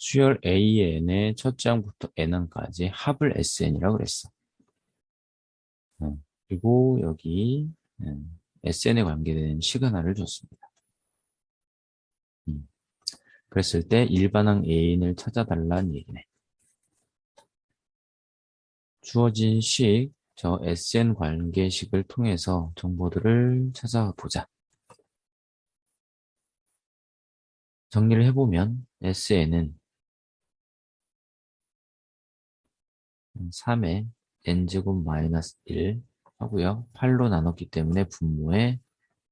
수열 AN의 첫째 항부터 N항까지 합을 SN이라고 그랬어. 그리고 여기 SN에 관계된 시그널을 줬습니다. 음, 그랬을 때 일반항 애인을 찾아달라는 얘기네. 주어진 식, 저 SN 관계식을 통해서 정보들을 찾아보자. 정리를 해보면 SN은 3의 n제곱 마이너스 1 하고요. 8로 나눴기 때문에 분모에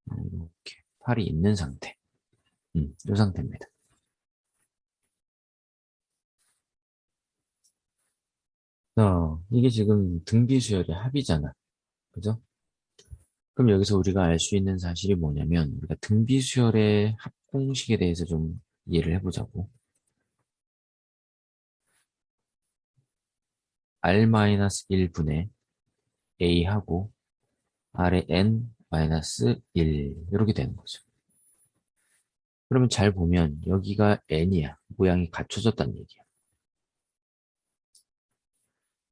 이렇게 8이 있는 상태. 이 상태입니다. 이게 지금 등비수열의 합이잖아. 그죠? 그럼 여기서 우리가 알 수 있는 사실이 뭐냐면, 우리가 등비수열의 합공식에 대해서 좀 이해를 해보자고. R-1분의 A하고 R의 N-1 이렇게 되는 거죠. 그러면 잘 보면 여기가 N이야. 모양이 갖춰졌다는 얘기야.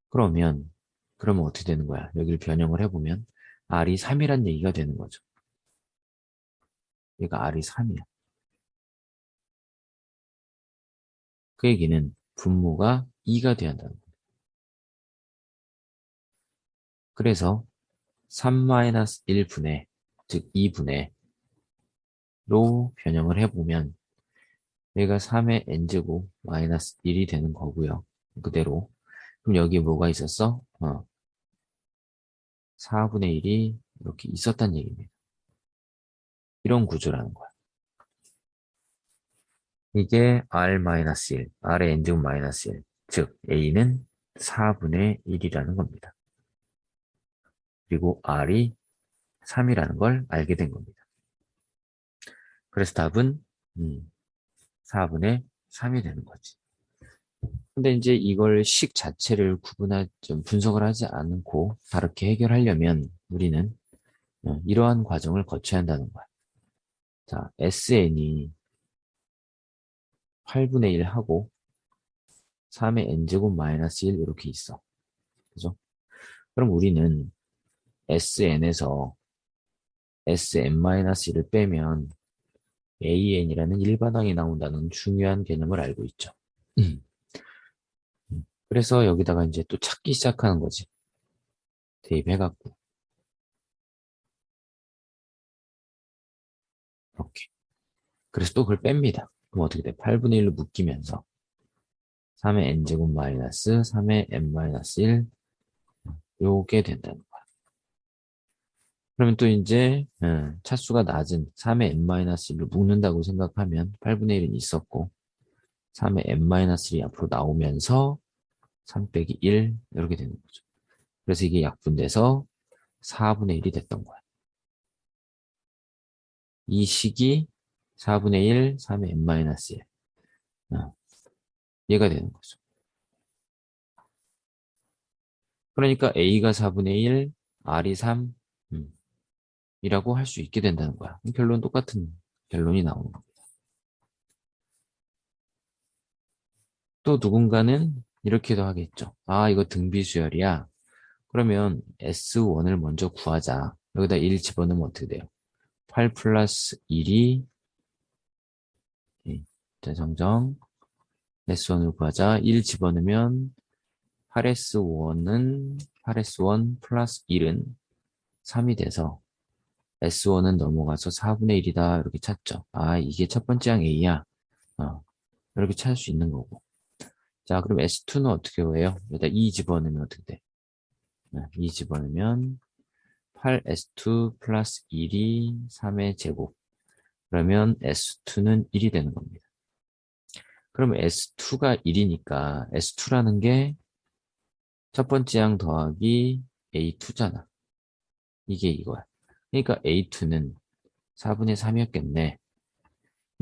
그러면, 그러면 어떻게 되는 거야? 여기를 변형을 해보면 R이 3이란 얘기가 되는 거죠. 얘가 R이 3이야. 그 얘기는 분모가 2가 돼야 한다는 거야. 그래서 3-1분의, 즉 2분의 로 변형을 해보면 얘가 3의 n제곱 마이너스 1이 되는 거고요. 그대로. 그럼 여기 뭐가 있었어? 4분의 1이 이렇게 있었단 얘기입니다. 이런 구조라는 거야. 이게 R-1, R의 n제곱 마이너스 1, 즉 A는 4분의 1이라는 겁니다. 그리고 R이 3이라는 걸 알게 된 겁니다. 그래서 답은 4분의 3이 되는 거지. 근데 이제 이걸 식 자체를 좀 분석을 하지 않고 다르게 해결하려면 우리는 이러한 과정을 거쳐야 한다는 거야. 자, SN이 8분의 1 하고 3의 n제곱 마이너스 1 이렇게 있어. 그죠? 그럼 우리는 SN에서 SN-1을 빼면 AN이라는 일반항이 나온다는 중요한 개념을 알고 있죠. 그래서 여기다가 이제 또 찾기 시작하는 거지. 대입해갖고. 이렇게. 그래서 또 그걸 뺍니다. 그럼 어떻게 돼? 8분의 1로 묶이면서 3의 n제곱 마이너스 3의 n-1 요게 된다는 거야. 그러면 또 이제 차수가 낮은 3의 n-1을 묶는다고 생각하면 8분의 1은 있었고 3의 n-1이 앞으로 나오면서 3 빼기 1 이렇게 되는 거죠. 그래서 이게 약분돼서 4분의 1이 됐던 거야. 이 식이 4분의 1, 3의 n-1 얘가 되는 거죠. 그러니까 A가 4분의 1, R이 3 이라고 할 수 있게 된다는 거야. 결론 똑같은 결론이 나오는 거야. 또 누군가는 이렇게도 하겠죠. 아, 이거 등비수열이야. 그러면 S1을 먼저 구하자. 여기다 1 집어넣으면 어떻게 돼요? 8 플러스 1이 자, 정정 S1을 구하자. 1 집어넣으면 8S1 플러스 1은 3이 돼서 S1은 넘어가서 4분의 1이다. 이렇게 찾죠. 아, 이게 첫 번째 항 A야. 이렇게 찾을 수 있는 거고. 자, 그럼 S2는 어떻게 해요? 여기다 2 집어넣으면 어떻게 돼? 2 집어넣으면 8S2 플러스 1이 3의 제곱. 그러면 S2는 1이 되는 겁니다. 그러면 S2가 1이니까 S2라는 게 첫 번째 항 더하기 A2잖아. 이게 이거야. 그러니까 A2는 4분의 3이었겠네.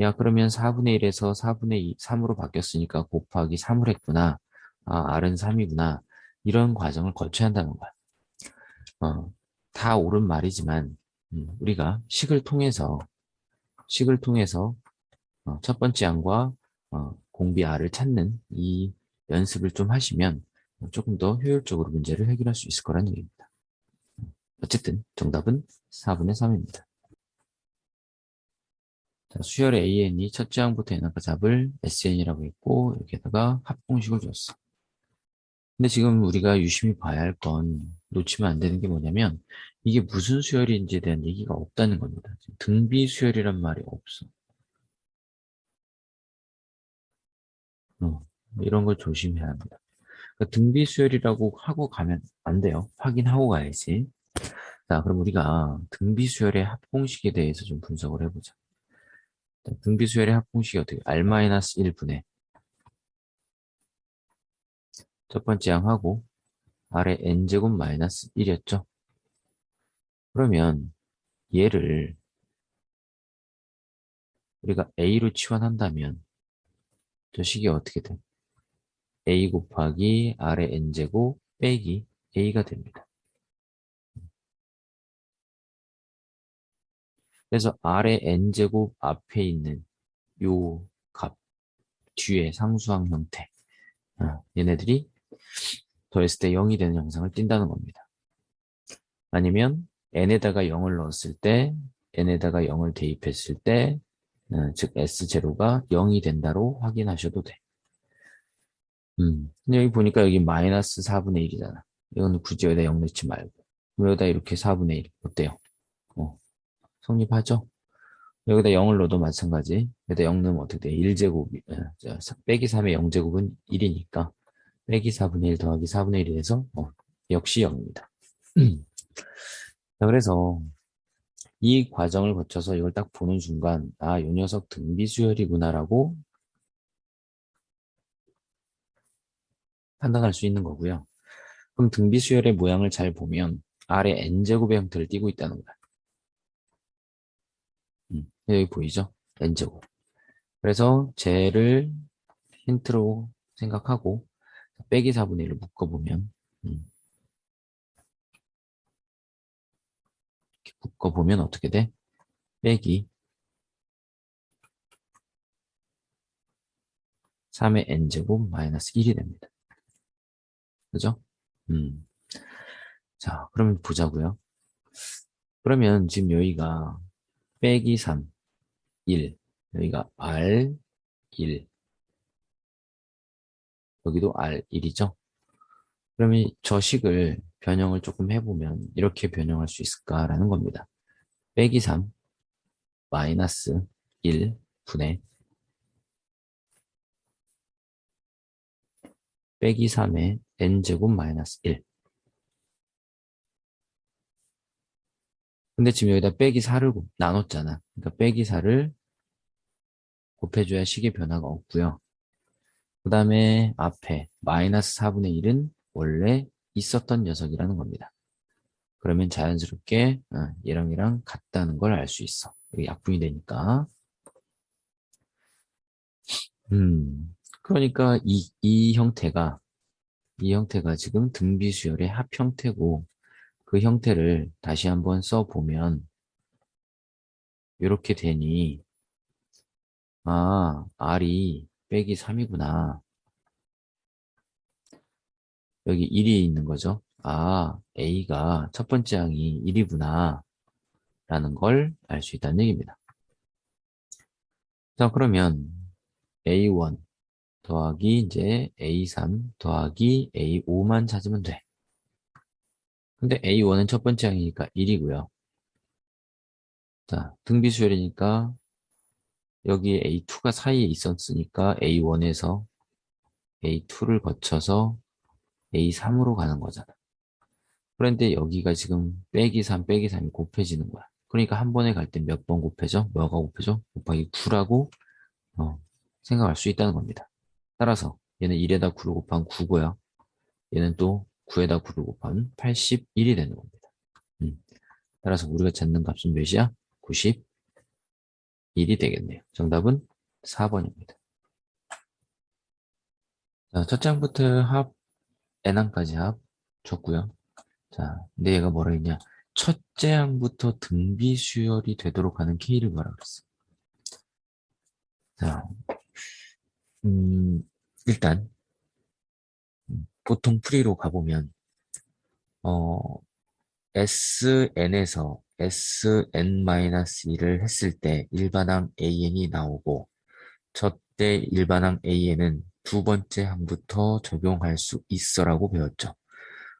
야, 그러면 4분의 1에서 4분의 2, 3으로 바뀌었으니까 곱하기 3을 했구나. 아, R은 3이구나. 이런 과정을 거쳐야 한다는 거야. 어, 다 옳은 말이지만, 우리가 식을 통해서 첫 번째 항과 공비 R을 찾는 이 연습을 좀 하시면 조금 더 효율적으로 문제를 해결할 수 있을 거라는 얘기입니다. 어쨌든 정답은 4분의 3입니다. 자, 수열 AN이 첫째 항부터 n항까지 잡을 SN이라고 했고 여기에다가 합공식을 줬어. 근데 지금 우리가 유심히 봐야 할 건 놓치면 안 되는 게 뭐냐면 이게 무슨 수열인지에 대한 얘기가 없다는 겁니다. 등비 수열이란 말이 없어. 이런 걸 조심해야 합니다. 그러니까 등비 수열이라고 하고 가면 안 돼요. 확인하고 가야지. 자, 그럼 우리가 등비 수열의 합공식에 대해서 좀 분석을 해보자. 자, 등비 수열의 합공식이 어떻게? R-1분의 첫 번째 항하고 R의 n제곱 마이너스 1이었죠. 그러면 얘를 우리가 A로 치환한다면 저 식이 어떻게 돼? A 곱하기 R의 n제곱 빼기 A가 됩니다. 그래서 R의 n제곱 앞에 있는 요 값, 뒤에 상수항 형태. 얘네들이 더했을 때 0이 되는 형상을 띈다는 겁니다. 아니면 n에다가 0을 넣었을 때, n에다가 0을 대입했을 때, 즉 S0가 0이 된다로 확인하셔도 돼. 근데 여기 보니까 여기 마이너스 4분의 1이잖아. 이거는 굳이 여기다 0 넣지 말고. 여기다 이렇게 4분의 1. 어때요? 성립하죠? 여기다 0을 넣어도 마찬가지. 여기다 0 넣으면 어떻게 돼? 1제곱이, 빼기 3의 0제곱은 1이니까, 빼기 4분의 1 더하기 4분의 1이 돼서, 역시 0입니다. 자, 그래서 이 과정을 거쳐서 이걸 딱 보는 순간, 아, 요 녀석 등비수열이구나라고 판단할 수 있는 거고요. 그럼 등비수열의 모양을 잘 보면 아래 n제곱의 형태를 띠고 있다는 거야. 여기 보이죠? n제곱. 그래서 쟤를 힌트로 생각하고 빼기 4분의 1을 묶어보면 이렇게 묶어보면 어떻게 돼? 빼기 3의 n제곱 마이너스 1이 됩니다. 그죠? 음. 자, 그러면 보자고요. 그러면 지금 여기가 빼기 3, 1, 여기가 R, 1, 여기도 R, 1이죠? 그러면 저 식을 변형을 조금 해보면 이렇게 변형할 수 있을까라는 겁니다. 빼기 3, 마이너스 1, 분의 빼기 3의 n제곱 마이너스 1. 근데 지금 여기다 빼기 4를 나눴잖아. 그러니까 빼기 4를 곱해줘야 식의 변화가 없고요. 그 다음에 앞에 마이너스 4분의 1은 원래 있었던 녀석이라는 겁니다. 그러면 자연스럽게 얘랑 같다는 걸 알 수 있어. 여기 약분이 되니까. 그러니까 이 형태가 지금 등비수열의 합 형태고 그 형태를 다시 한번 써보면 이렇게 되니 아, R이 빼기 3이구나. 여기 1이 있는 거죠. 아, A가 첫 번째 항이 1이구나. 라는 걸 알 수 있다는 얘기입니다. 자, 그러면 A1 더하기 이제 A3 더하기 A5만 찾으면 돼. 근데 A1은 첫 번째 항이니까 1이고요. 자, 등비수열이니까 여기 A2가 사이에 있었으니까 A1에서 A2를 거쳐서 A3으로 가는 거잖아. 그런데 여기가 지금 빼기 3, 빼기 3이 곱해지는 거야. 그러니까 한 번에 갈 때 몇 번 곱해져? 뭐가 곱해져? 곱하기 9라고 생각할 수 있다는 겁니다. 따라서 얘는 1에다 9를 곱한 9고요. 얘는 또 9에다 9를 곱한 81이 되는 겁니다. 음, 따라서 우리가 찾는 값은 몇이야? 91이 되겠네요. 정답은 4번입니다. 자, 첫 장부터 합, n항까지 합 줬고요. 자, 근데 얘가 뭐라 했냐? 첫째 항부터 등비 수열이 되도록 하는 K를 뭐라 그랬어? 자, 음, 일단, 보통 풀이로 가보면, 어, SN에서 SN-1을 했을 때 일반항 AN이 나오고, 저때 일반항 AN은 두 번째 항부터 적용할 수 있어라고 배웠죠.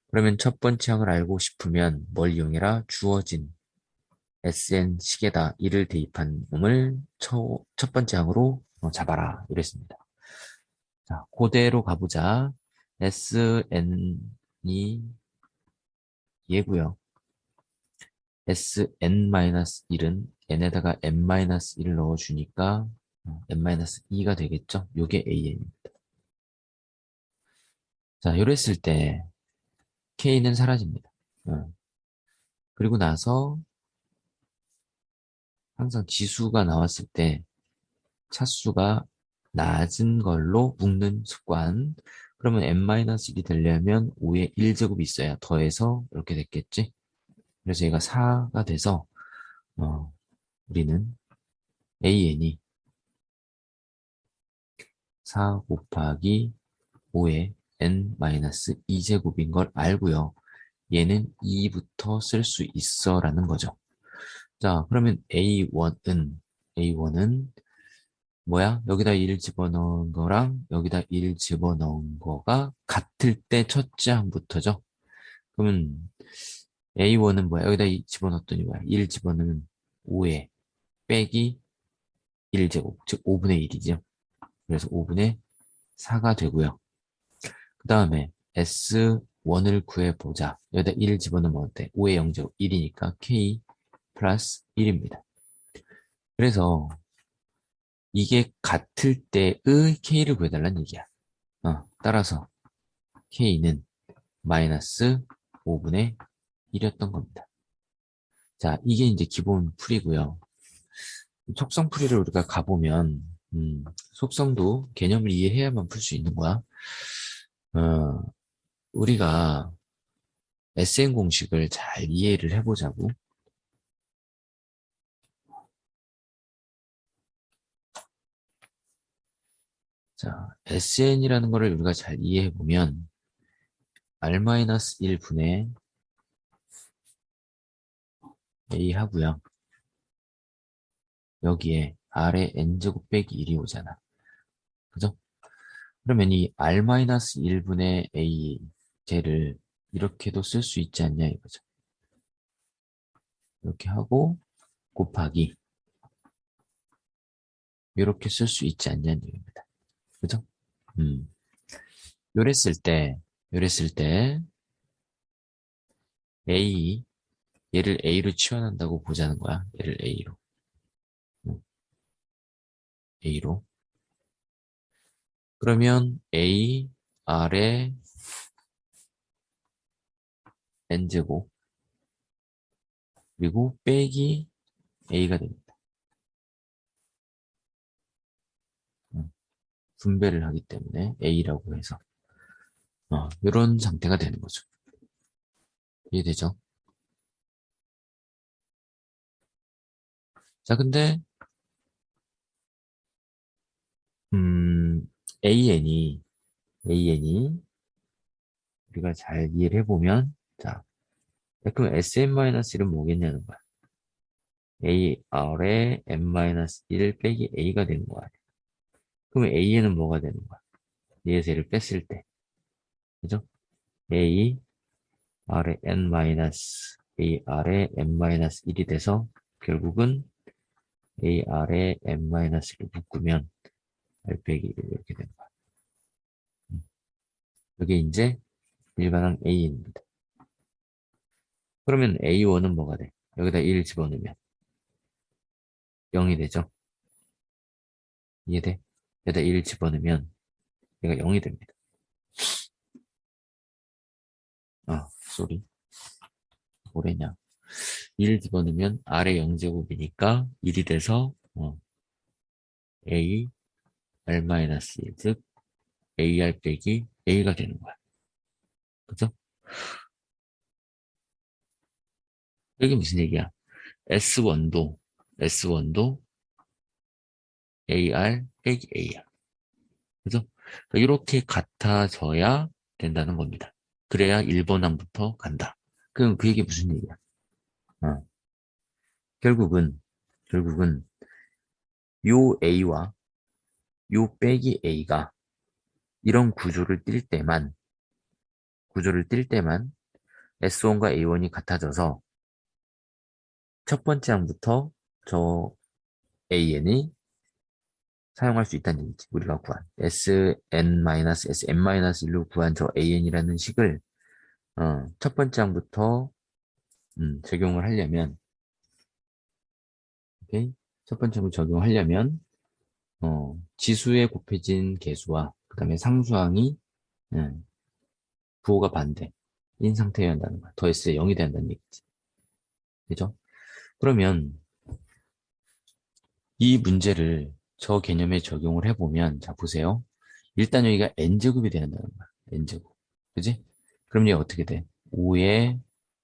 그러면 첫 번째 항을 알고 싶으면 뭘 이용해라? 주어진 SN 식에다 이를 대입한 놈을 첫 번째 항으로 잡아라. 이랬습니다. 자, 그대로 가보자. SN이 얘고요. SN-1은 n에다가 n-1을 넣어주니까 n-2가 되겠죠? 요게 AN입니다. 자, 요랬을 때 K는 사라집니다. 그리고 나서 항상 지수가 나왔을 때 차수가 낮은 걸로 묶는 습관. 그러면 n-1이 되려면 5의 1제곱이 있어야 더해서 이렇게 됐겠지? 그래서 얘가 4가 돼서 우리는 AN이 4 곱하기 5의 n-2제곱인 걸 알고요. 얘는 2부터 쓸 수 있어 라는 거죠. 자, 그러면 A1은 뭐야? 여기다 1 집어넣은 거랑 여기다 1 집어넣은 거가 같을 때 첫째 항부터죠. 그러면 A1은 뭐야? 여기다 2 집어넣었더니 뭐야? 1 집어넣으면 5에 빼기 1제곱, 즉 5분의 1이죠. 그래서 5분의 4가 되고요. 그 다음에 S1을 구해보자. 여기다 1 집어넣으면 어때? 5의 0제곱 1이니까 K 플러스 1입니다. 그래서 이게 같을 때의 K를 구해달라는 얘기야. 따라서 K는 마이너스 5분의 1이었던 겁니다. 자, 이게 이제 기본 풀이고요. 속성 풀이를 우리가 가보면, 속성도 개념을 이해해야만 풀 수 있는 거야. 어, 우리가 SN 공식을 잘 이해를 해보자고. 자, SN이라는 거를 우리가 잘 이해해보면, R-1분의 A 하고요. 여기에 R의 N제곱 빼기 1이 오잖아. 그죠? 그러면 이 R-1분의 A, 쟤를 이렇게도 쓸 수 있지 않냐 이거죠. 이렇게 하고, 곱하기, 이렇게 쓸 수 있지 않냐는 얘기입니다. 그죠? 음. 요랬을 때, 요랬을 때, A, 얘를 A로 치환한다고 보자는 거야. 얘를 A로. A로. 그러면 A, R의 N제곱, 그리고 빼기 A가 됩니다. 분배를 하기 때문에 A라고 해서. 이런 상태가 되는 거죠. 이해되죠? 자, 근데, 음, AN이, AN이, 우리가 잘 이해를 해보면, 자, 그럼 SM-1은 뭐겠냐는 거야. AR의 M-1 빼기 A가 되는 거야. 그러면 A는 뭐가 되는 거야? 얘에서 얘를 뺐을 때. 그죠? A, R의 N-, AR의 M-1이 돼서, 결국은 AR의 M-를 묶으면, R 빼기 1 이렇게 되는 거야. 이게 이제 일반항 A입니다. 그러면 A1은 뭐가 돼? 여기다 1 집어넣으면 0이 되죠? 이해돼? 여기다 1 집어넣으면 얘가 0이 됩니다. 쏘리. 뭐래냐. 1 집어넣으면 R의 0제곱이니까 1이 돼서 A, R-1, 즉 AR 빼기 A가 되는 거야. 그죠? 이게 무슨 얘기야? S1도 AR 빼기 A야. 그죠? 이렇게 같아져야 된다는 겁니다. 그래야 1번 항부터 간다. 그럼 그 얘기 무슨 얘기야? 어, 결국은 요 A와 요 빼기 A가 이런 구조를 띌 때만 S1과 A1이 같아져서 첫 번째 항부터 저 AN이 사용할 수 있다는 얘기지. 우리가 구한 Sn-Sm-1로 구한 저 AN이라는 식을 첫 번째 항부터 적용을 하려면 오케이? 첫 번째 항을 적용하려면 지수에 곱해진 개수와 그다음에 상수항이 음, 부호가 반대인 상태여야 한다는 거야. 더했을 때 0이 돼야 한다는 얘기지. 그죠? 그러면 이 문제를 저 개념에 적용을 해보면, 자, 보세요. 일단 여기가 n제곱이 돼야 한다는 거야. n제곱. 그지? 그럼 얘 어떻게 돼? 5의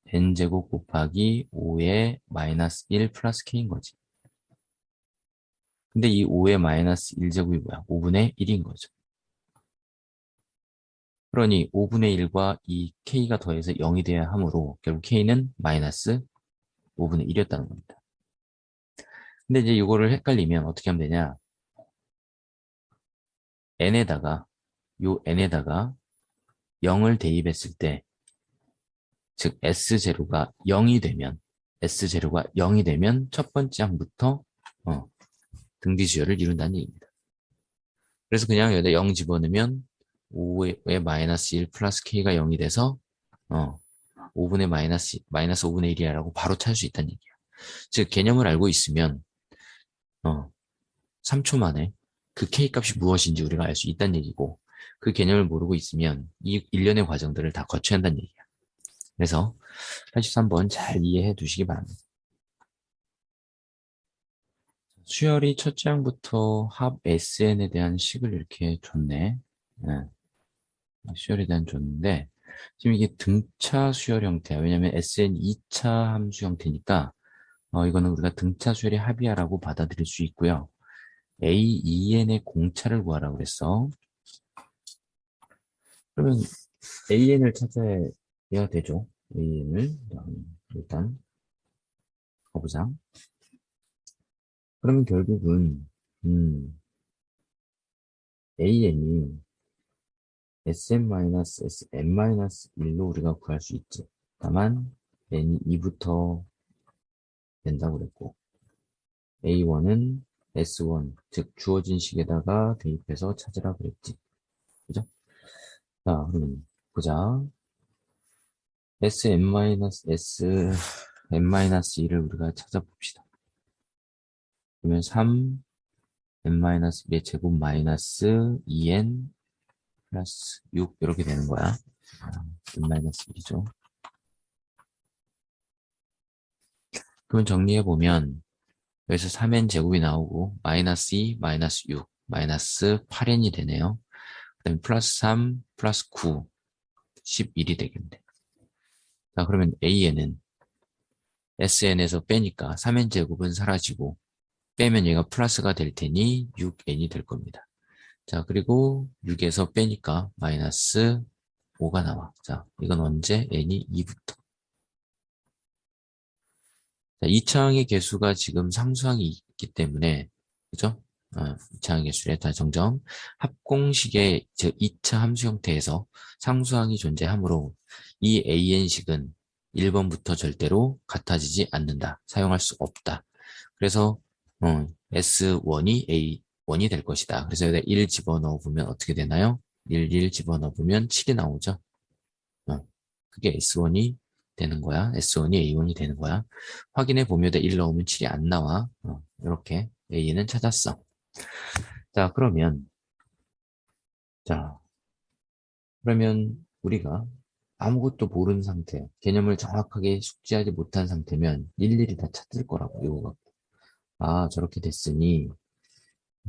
n제곱 곱하기 5의 마이너스 1 플러스 k인 거지. 근데 이 5의 마이너스 1제곱이 뭐야? 5분의 1인 거죠. 그러니 5분의 1과 이 k가 더해서 0이 돼야 하므로 결국 k는 마이너스 5분의 1이었다는 겁니다. 근데 이제 이거를 헷갈리면 어떻게 하면 되냐? n에다가 요 n에다가 0을 대입했을 때, 즉 S제로가 0이 되면 첫 번째 항부터 등비수열을 이룬다는 얘기입니다. 그래서 그냥 여기다 0 집어넣으면 5의 마이너스 1 플러스 k가 0이 돼서 5분의 마이너스 5분의 1이라고 바로 찾을 수 있다는 얘기야. 즉 개념을 알고 있으면 3초 만에 그 k 값이 무엇인지 우리가 알 수 있다는 얘기고, 그 개념을 모르고 있으면 이 일련의 과정들을 다 거쳐야 한다는 얘기야. 그래서 83번 잘 이해해 두시기 바랍니다. 수열이 첫째 항부터 합 SN에 대한 식을 이렇게 줬네. 네, 수열에 대한 줬는데, 지금 이게 등차 수열 형태야. 왜냐면 SN 2차 함수 형태니까, 이거는 우리가 등차 수열의 합이야라고 받아들일 수 있고요. AEN의 공차를 구하라고 그랬어. 그러면 AN을 찾아야 되죠. AN을. 일단, 가보자. 그러면 결국은, AN이 Sn-Sm-1로 우리가 구할 수 있지. 다만 n이 2부터 된다고 그랬고, A1은 S1, 즉 주어진 식에다가 대입해서 찾으라 그랬지. 그죠? 자, 그러면 보자. Sn-S, n-2를 우리가 찾아봅시다. 그러면 3, n-1의 제곱 마이너스 2n 플러스 6 이렇게 되는 거야. n-1이죠. 그러면 정리해보면 여기서 3n 제곱이 나오고 마이너스 2, 마이너스 6, 마이너스 8n이 되네요. 그 다음에 플러스 3, 플러스 9, 11이 되겠네. 자, 그러면 AN은 SN에서 빼니까 3n 제곱은 사라지고 빼면 얘가 플러스가 될 테니 6n이 될 겁니다. 자, 그리고 6에서 빼니까 마이너스 5가 나와. 자, 이건 언제? n이 2부터. 자, 2차항의 개수가 지금 상수항이 있기 때문에, 그죠? 2차항 개수래. 다 정정. 합공식의 즉 2차 함수 형태에서 상수항이 존재하므로 이 AN식은 1번부터 절대로 같아지지 않는다. 사용할 수 없다. 그래서 S1이 A1이 될 것이다. 그래서 여기다 1 집어넣어 보면 어떻게 되나요? 1 집어넣어 보면 7이 나오죠. 그게 S1이 되는 거야. S1이 A1이 되는 거야. 확인해 보면 1 넣으면 7이 안 나와. 이렇게 A는 찾았어. 자, 자, 그러면 우리가 아무것도 모르는 상태, 개념을 정확하게 숙지하지 못한 상태면 일일이 다 찾을 거라고, 이거 갖고. 아, 저렇게 됐으니,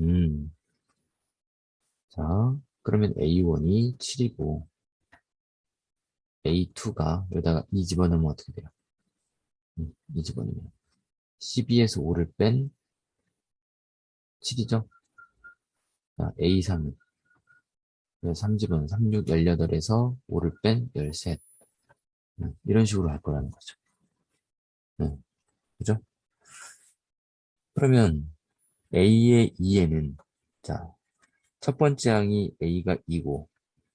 음, 자, 그러면 A1이 7이고, A2가 여기다가 2 집어넣으면 어떻게 돼요? 2 집어넣으면. 12에서 5를 뺀 7이죠? 자, A3은 그래서 3집은 36, 18에서 5를 뺀 13. 이런 식으로 할 거라는 거죠. 그죠? 그러면 A의 2에는, 자, 첫 번째 항이 A가 2고,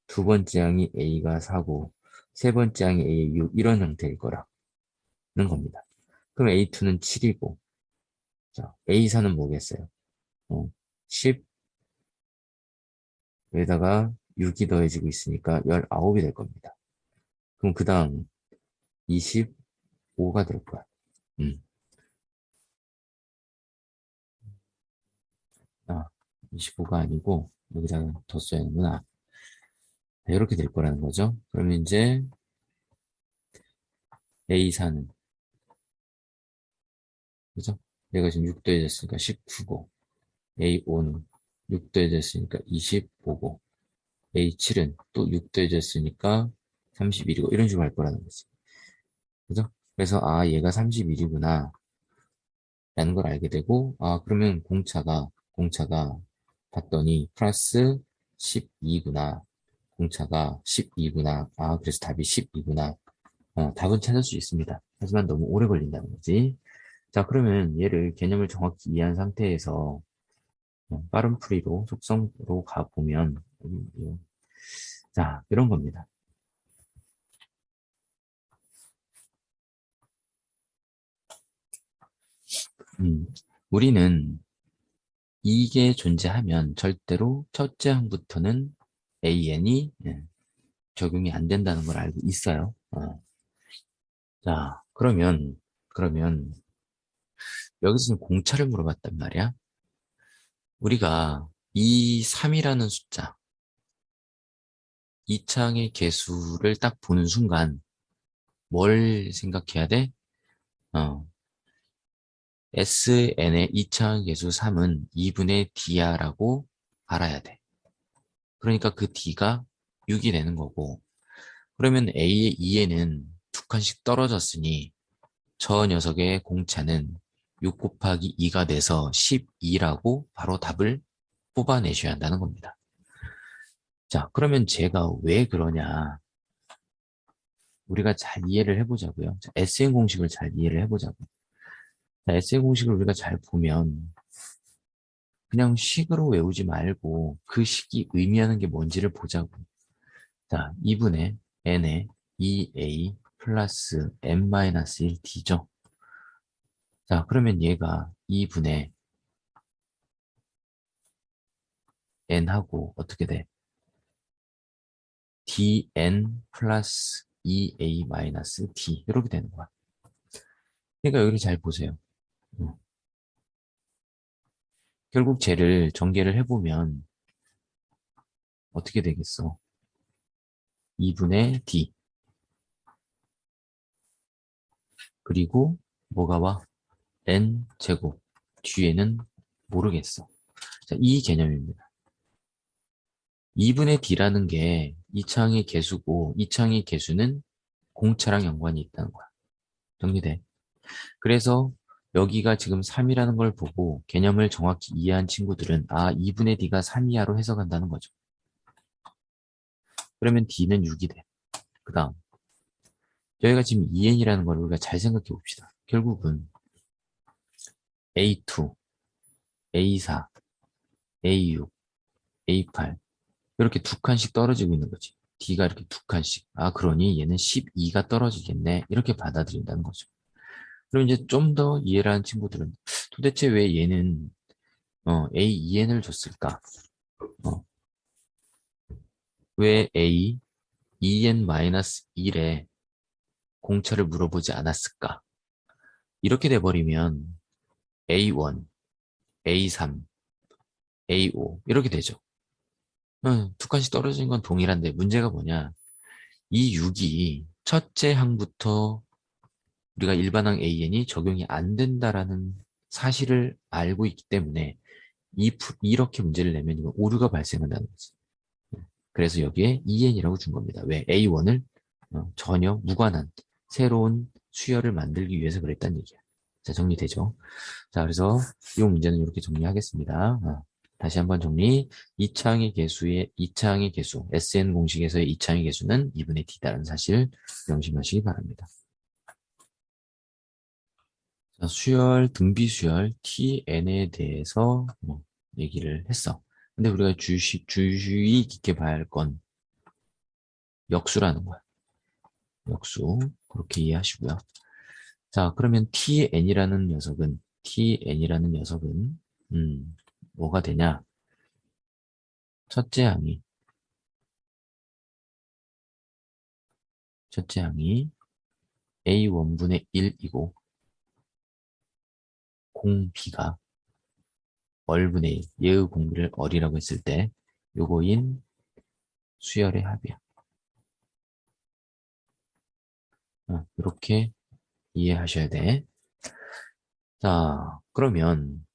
두 번째 항이 A가 4고, 세 번째 항이 A의 6, 이런 형태일 거라는 겁니다. 그럼 A2는 7이고, 자, A4는 뭐겠어요? 10, 여기다가 6이 더해지고 있으니까 19이 될 겁니다. 그럼 그 다음 25가 될 거야. 음. 25가 아니고, 여기다가 더 써야 하는구나. 이렇게 될 거라는 거죠. 그러면 이제 A4는, 그죠? 얘가 지금 6 더해졌으니까 19고, A5는 6 더해졌으니까 25고, A7은 또 6 더해졌으니까 31이고, 이런 식으로 할 거라는 거지. 그죠? 그래서, 얘가 31이구나. 라는 걸 알게 되고, 그러면 공차가 봤더니 플러스 12구나. 공차가 12구나. 그래서 답이 12구나. 답은 찾을 수 있습니다. 하지만 너무 오래 걸린다는 거지. 자, 그러면 얘를 개념을 정확히 이해한 상태에서 빠른 풀이로 속성으로 가보면, 자, 이런 겁니다. 음, 우리는 이게 존재하면 절대로 첫째 항부터는 AN이 적용이 안 된다는 걸 알고 있어요. 자, 그러면 여기서 지금 공차를 물어봤단 말이야. 우리가 이 3이라는 숫자, 이 창의 개수를 딱 보는 순간 뭘 생각해야 돼? 어, SN의 이 창의 개수 3은 2분의 D야라고 알아야 돼. 그러니까 그 D가 6이 되는 거고, 그러면 A의 2에는 두 칸씩 떨어졌으니 저 녀석의 공차는 6 곱하기 2가 돼서 12라고 바로 답을 뽑아내셔야 한다는 겁니다. 자, 그러면 제가 왜 그러냐? 우리가 잘 이해를 해보자고요. 자, SN 공식을 잘 이해를 해보자고. 자, SN 공식을 우리가 잘 보면 그냥 식으로 외우지 말고 그 식이 의미하는 게 뭔지를 보자고. 자, 2분의 n의 2a 플러스 n-1d죠. 자, 그러면 얘가 2분의 n하고 어떻게 돼? dn 플러스 2a 마이너스 d 이렇게 되는 거야. 그러니까 여기를 잘 보세요. 음. 결국 쟤를 전개를 해보면 어떻게 되겠어? 2분의 d 그리고 뭐가 와? n 제곱 뒤에는 모르겠어. 자, 이 개념입니다. 2분의 d라는 게 이 창의 개수고 이 창의 개수는 공차랑 연관이 있다는 거야. 정리돼? 그래서 여기가 지금 3이라는 걸 보고 개념을 정확히 이해한 친구들은 2분의 d가 3이하로 해석한다는 거죠. 그러면 d는 6이 돼. 그 다음 저희가 지금 2n이라는 걸 우리가 잘 생각해 봅시다. 결국은 A2, A4, A6, A8 이렇게 두 칸씩 떨어지고 있는 거지. D가 이렇게 두 칸씩. 그러니 얘는 12가 떨어지겠네. 이렇게 받아들인다는 거죠. 그럼 이제 좀 더 이해를 하는 친구들은 도대체 왜 얘는 A2n을 줬을까? 어, 왜 A 2n-1에 공차를 물어보지 않았을까? 이렇게 돼버리면 A1, A3, A5 이렇게 되죠. 두 칸씩 떨어진 건 동일한데 문제가 뭐냐? 이 6이 첫째 항부터 우리가 일반항 AN이 적용이 안 된다라는 사실을 알고 있기 때문에 이렇게 문제를 내면 이거 오류가 발생한다는 거지. 그래서 여기에 EN이라고 준 겁니다. 왜? A1을 전혀 무관한 새로운 수열을 만들기 위해서 그랬다는 얘기야. 자, 정리되죠? 자, 그래서 이 문제는 이렇게 정리하겠습니다. 다시 한번 정리. 이차항의 개수, SN 공식에서의 이차항의 개수는 2분의 T다라는 사실 명심하시기 바랍니다. 자, 수열, 등비수열, TN에 대해서 얘기를 했어. 근데 우리가 주의 깊게 봐야 할 건 역수라는 거야. 역수. 그렇게 이해하시고요. 자, 그러면 TN이라는 녀석은, 뭐가 되냐? 첫째 항이, 첫째 항이 A1분의 1이고, 공비가 얼분의 1, 얘의 공비를 얼이라고 했을 때, 요거인 수열의 합이야. 이렇게 이해하셔야 돼. 자, 그러면,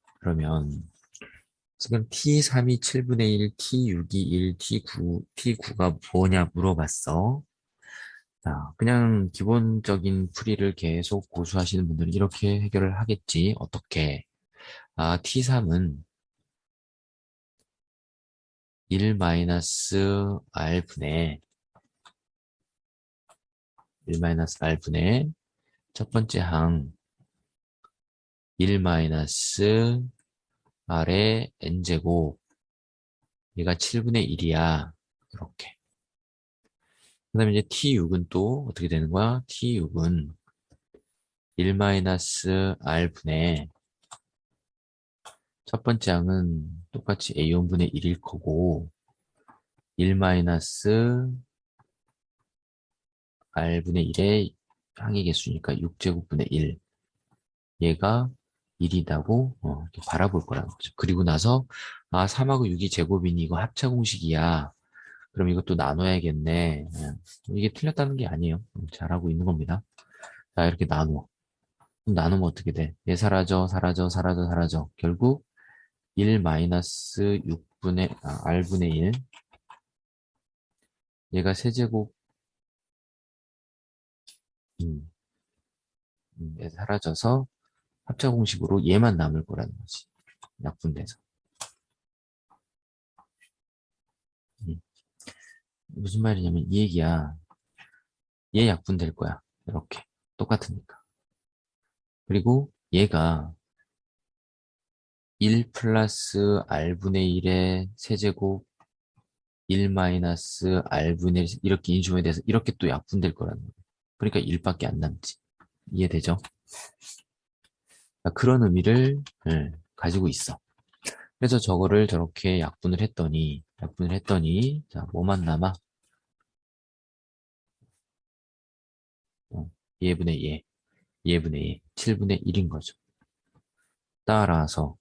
지금 T3이 7분의 1, T6이 1, T9가 뭐냐 물어봤어. 자, 그냥 기본적인 풀이를 계속 고수하시는 분들은 이렇게 해결을 하겠지. 어떻게? T3은 1-R분의 1-R분의 첫 번째 항 1-R의 n제곱 얘가 7분의 1이야. 이렇게. 그 다음에 이제 T6은 또 어떻게 되는 거야? T6은 1-R분의 첫 번째 항은 똑같이 A1분의 1일 거고 1-R분의 1의 항의 개수니까 6제곱분의 1 얘가 1이라고 이렇게 바라볼 거라는 거죠. 그리고 나서 3하고 6이 제곱이니 이거 합차 공식이야. 그럼 이것도 나눠야겠네. 이게 틀렸다는 게 아니에요. 잘하고 있는 겁니다. 자, 이렇게 나누어. 그럼 나누면 어떻게 돼? 얘 사라져, 사라져, 사라져, 사라져. 결국 1-6분의, R분의 1. 얘가 세제곱, 얘 사라져서 합차 공식으로 얘만 남을 거라는 거지. 약분돼서. 음, 무슨 말이냐면 이 얘기야. 얘 약분될 거야. 이렇게. 똑같으니까. 그리고 얘가 1 플러스 R분의 1의 세제곱 1-R분의 1 이렇게 인수분해 돼서 이렇게 또 약분될 거라는 거예요. 그러니까 1밖에 안 남지. 이해되죠? 그런 의미를 가지고 있어. 그래서 저거를 저렇게 약분을 했더니 자, 뭐만 남아? 어, 얘분의 얘, 얘분의 얘, 7분의 1인 거죠. 따라서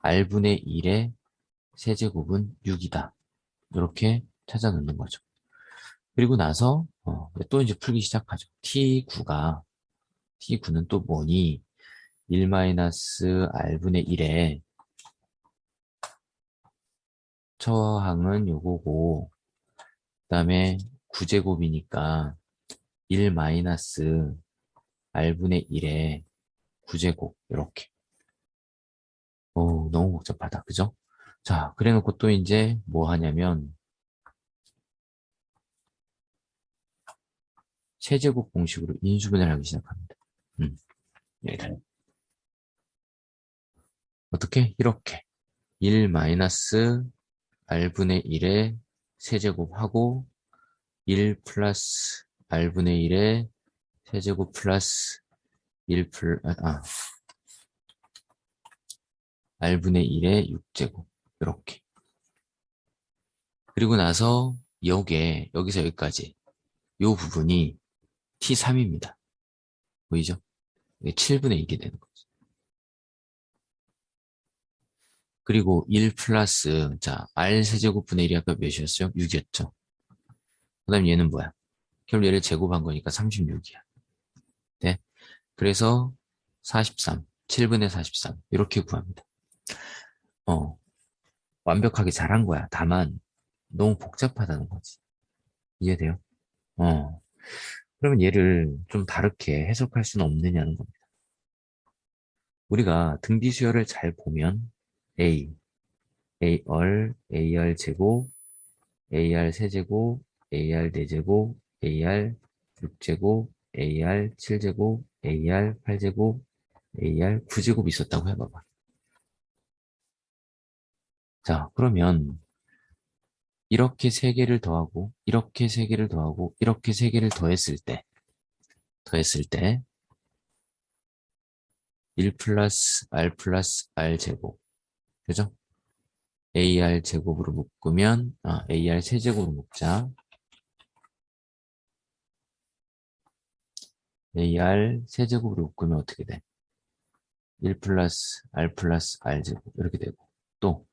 R분의 1의 세제곱은 6이다. 이렇게 찾아 넣는 거죠. 그리고 나서 또 이제 풀기 시작하죠. T9는 또 뭐니? 1-R분의 1에 처항은 요거고 그다음에 9제곱이니까 1-R분의 1에 9제곱 이렇게. 너무 복잡하다. 그죠? 자, 그래 놓고 또 이제 뭐 하냐면 세제곱 공식으로 인수분해를 하기 시작합니다. 얘를 어떻게? 이렇게 1-R분의 1에 세제곱하고 1 플러스 R분의 1에 세제곱 플러스 1 R분의 1의 6제곱. 이렇게. 그리고 나서 여기서 여기까지. 요 부분이 T3입니다. 보이죠? 이게 7분의 1이 되는 거죠. 그리고 1 플러스, 자, R 세제곱분의 1이 아까 몇이었어요? 6이었죠. 그 다음 얘는 뭐야? 결국 얘를 제곱한 거니까 36이야. 네. 그래서 43, 7분의 43. 이렇게 구합니다. 어, 완벽하게 잘한 거야. 다만, 너무 복잡하다는 거지. 이해돼요? 어. 그러면 얘를 좀 다르게 해석할 수는 없느냐는 겁니다. 우리가 등비수열을 잘 보면 A, AR 제곱, AR 세제곱, AR 네제곱, AR 6제곱, AR 7제곱, AR 8제곱, AR 9제곱 있었다고 해봐봐. 자, 그러면 이렇게 세 개를 더하고, 이렇게 세 개를 더하고, 이렇게 세 개를 더했을 때, 1 플러스 R 제곱. 그죠? AR 제곱으로 묶으면, AR 세제곱으로 묶자. AR 세제곱으로 묶으면 어떻게 돼? 1 플러스 R 제곱. 이렇게 되고. 또,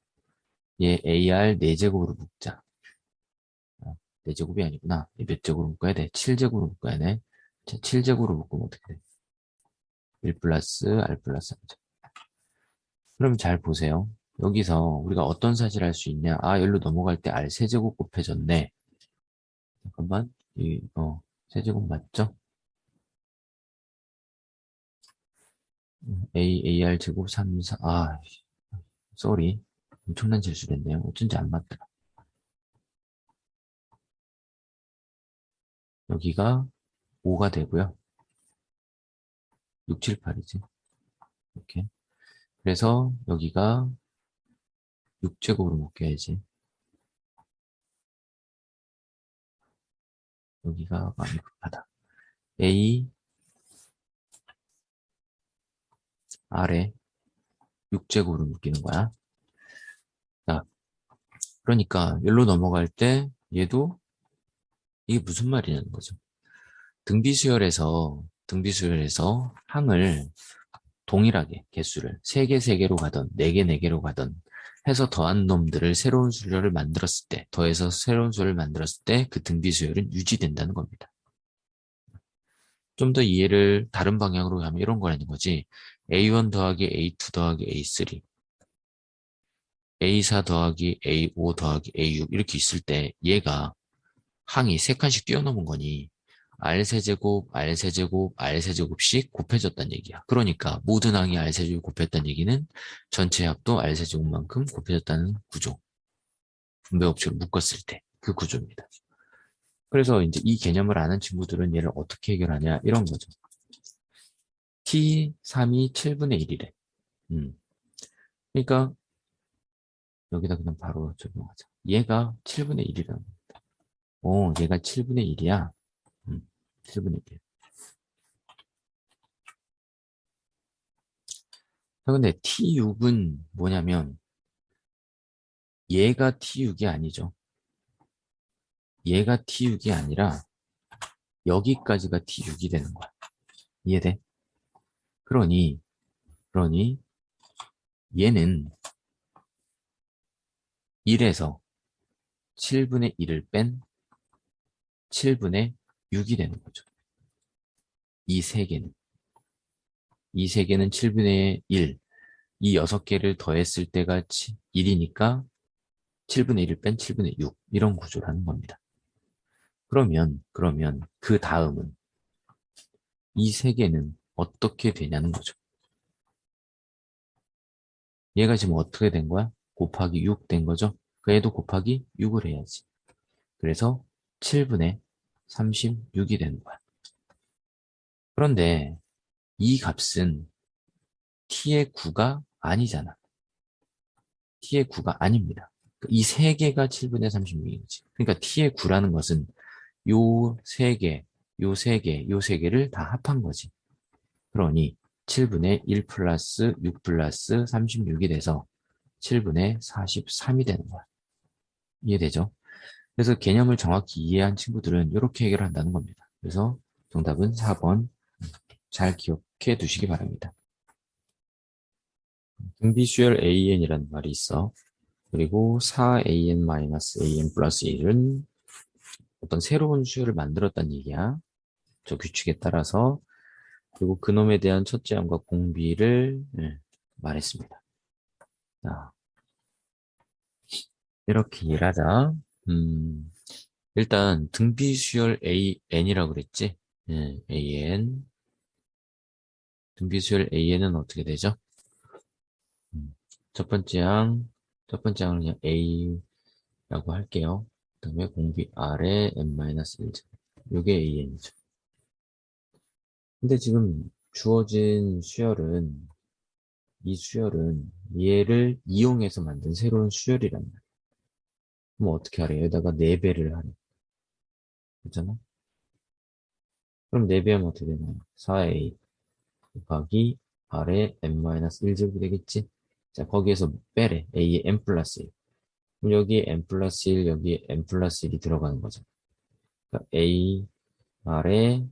얘 AR 4제곱으로 묶자. 4제곱이 아니구나. 얘 몇 제곱으로 묶어야 돼? 7제곱으로 묶어야 돼. 자, 7제곱으로 묶으면 어떻게 돼? 1 플러스 R 제곱. 그럼 잘 보세요. 여기서 우리가 어떤 사실을 할 수 있냐? 여기로 넘어갈 때 R 세제곱 곱해졌네. 잠깐만. 세제곱 맞죠? AR 제곱 3, 4, 쏘리. 엄청난 실수됐네요. 어쩐지 안 맞더라. 여기가 5가 되고요. 6, 7, 8이지. 이렇게. 그래서 여기가 6제곱으로 묶여야지. 여기가 많이 급하다. A, R에 6제곱으로 묶이는 거야. 자, 그러니까 여기로 넘어갈 때 얘도 이게 무슨 말이냐는 거죠. 등비수열에서 항을 동일하게 개수를 3개, 3개로 가던 4개, 4개로 가던 해서 더한 놈들을 새로운 수열을 만들었을 때, 더해서 새로운 수열을 만들었을 때 그 등비수열은 유지된다는 겁니다. 좀 더 이해를 다른 방향으로 하면 이런 거라는 거지. A1 더하기 A2 더하기 A3, A4 더하기 A5 더하기 A6 이렇게 있을 때 얘가 항이 3칸씩 뛰어넘은 거니 R세제곱, R세제곱, R세제곱씩 곱해졌다는 얘기야. 그러니까 모든 항이 R세제곱 곱했다는 얘기는 전체 합도 R세제곱만큼 곱해졌다는 구조. 분배법칙을 묶었을 때 그 구조입니다. 그래서 이제 이 개념을 아는 친구들은 얘를 어떻게 해결하냐 이런 거죠. T3이 7분의 1이래. 그러니까 여기다 그냥 바로 적용하자. 얘가 7분의 1이라는 거야. 얘가 7분의 1이야. 7분의 1. 근데 T6은 뭐냐면 얘가 T6이 아니죠. 얘가 T6이 아니라 여기까지가 T6이 되는 거야. 이해돼? 그러니 얘는 1에서 7분의 1을 뺀 7분의 6이 되는 거죠. 이 세 개는. 이 세 개는 7분의 1. 이 6개를 더했을 때가 1이니까 7분의 1을 뺀 7분의 6. 이런 구조를 하는 겁니다. 그러면 그 다음은 이 세 개는 어떻게 되냐는 거죠. 얘가 지금 어떻게 된 거야? 곱하기 6 된 거죠? 그 얘도 곱하기 6을 해야지. 그래서 7분의 36이 되는 거야. 그런데 이 값은 t의 9가 아니잖아. t의 9가 아닙니다. 이 세 개가 7분의 36이지. 그러니까 t의 9라는 것은 요 세 개, 요 세 개, 요 세 개를 다 합한 거지. 그러니 7분의 1 플러스 6 플러스 36이 돼서 7분의 43이 되는 거야. 이해되죠? 그래서 개념을 정확히 이해한 친구들은 이렇게 해결한다는 겁니다. 그래서 정답은 4번 잘 기억해 두시기 바랍니다. 등비수열 AN이라는 말이 있어. 그리고 4AN-AN 플러스 1은 어떤 새로운 수열을 만들었다는 얘기야. 저 규칙에 따라서. 그리고 그놈에 대한 첫째 항과 공비를 말했습니다. 자, 이렇게 일하자. 일단 등비수열 AN이라고 그랬지? AN. 등비수열 AN은 어떻게 되죠? 첫 번째 항 첫 번째 항을 그냥 A라고 할게요. 그 다음에 공비 R에 n-1제곱. 요게 AN이죠. 근데 지금 주어진 수열은, 이 수열은 얘를 이용해서 만든 새로운 수열이란 말이야. 그럼 어떻게 하래? 여기다가 4배를 하래. 그렇잖아? 그럼 4배 하면 어떻게 되나요? 4A 곱하기 R에 n-1제곱이 되겠지? 자, 거기에서 빼래. A에 n 플러스 1. 그럼 여기에 n 플러스 1, 여기에 n 플러스 1이 들어가는 거죠. 그러니까 A, R에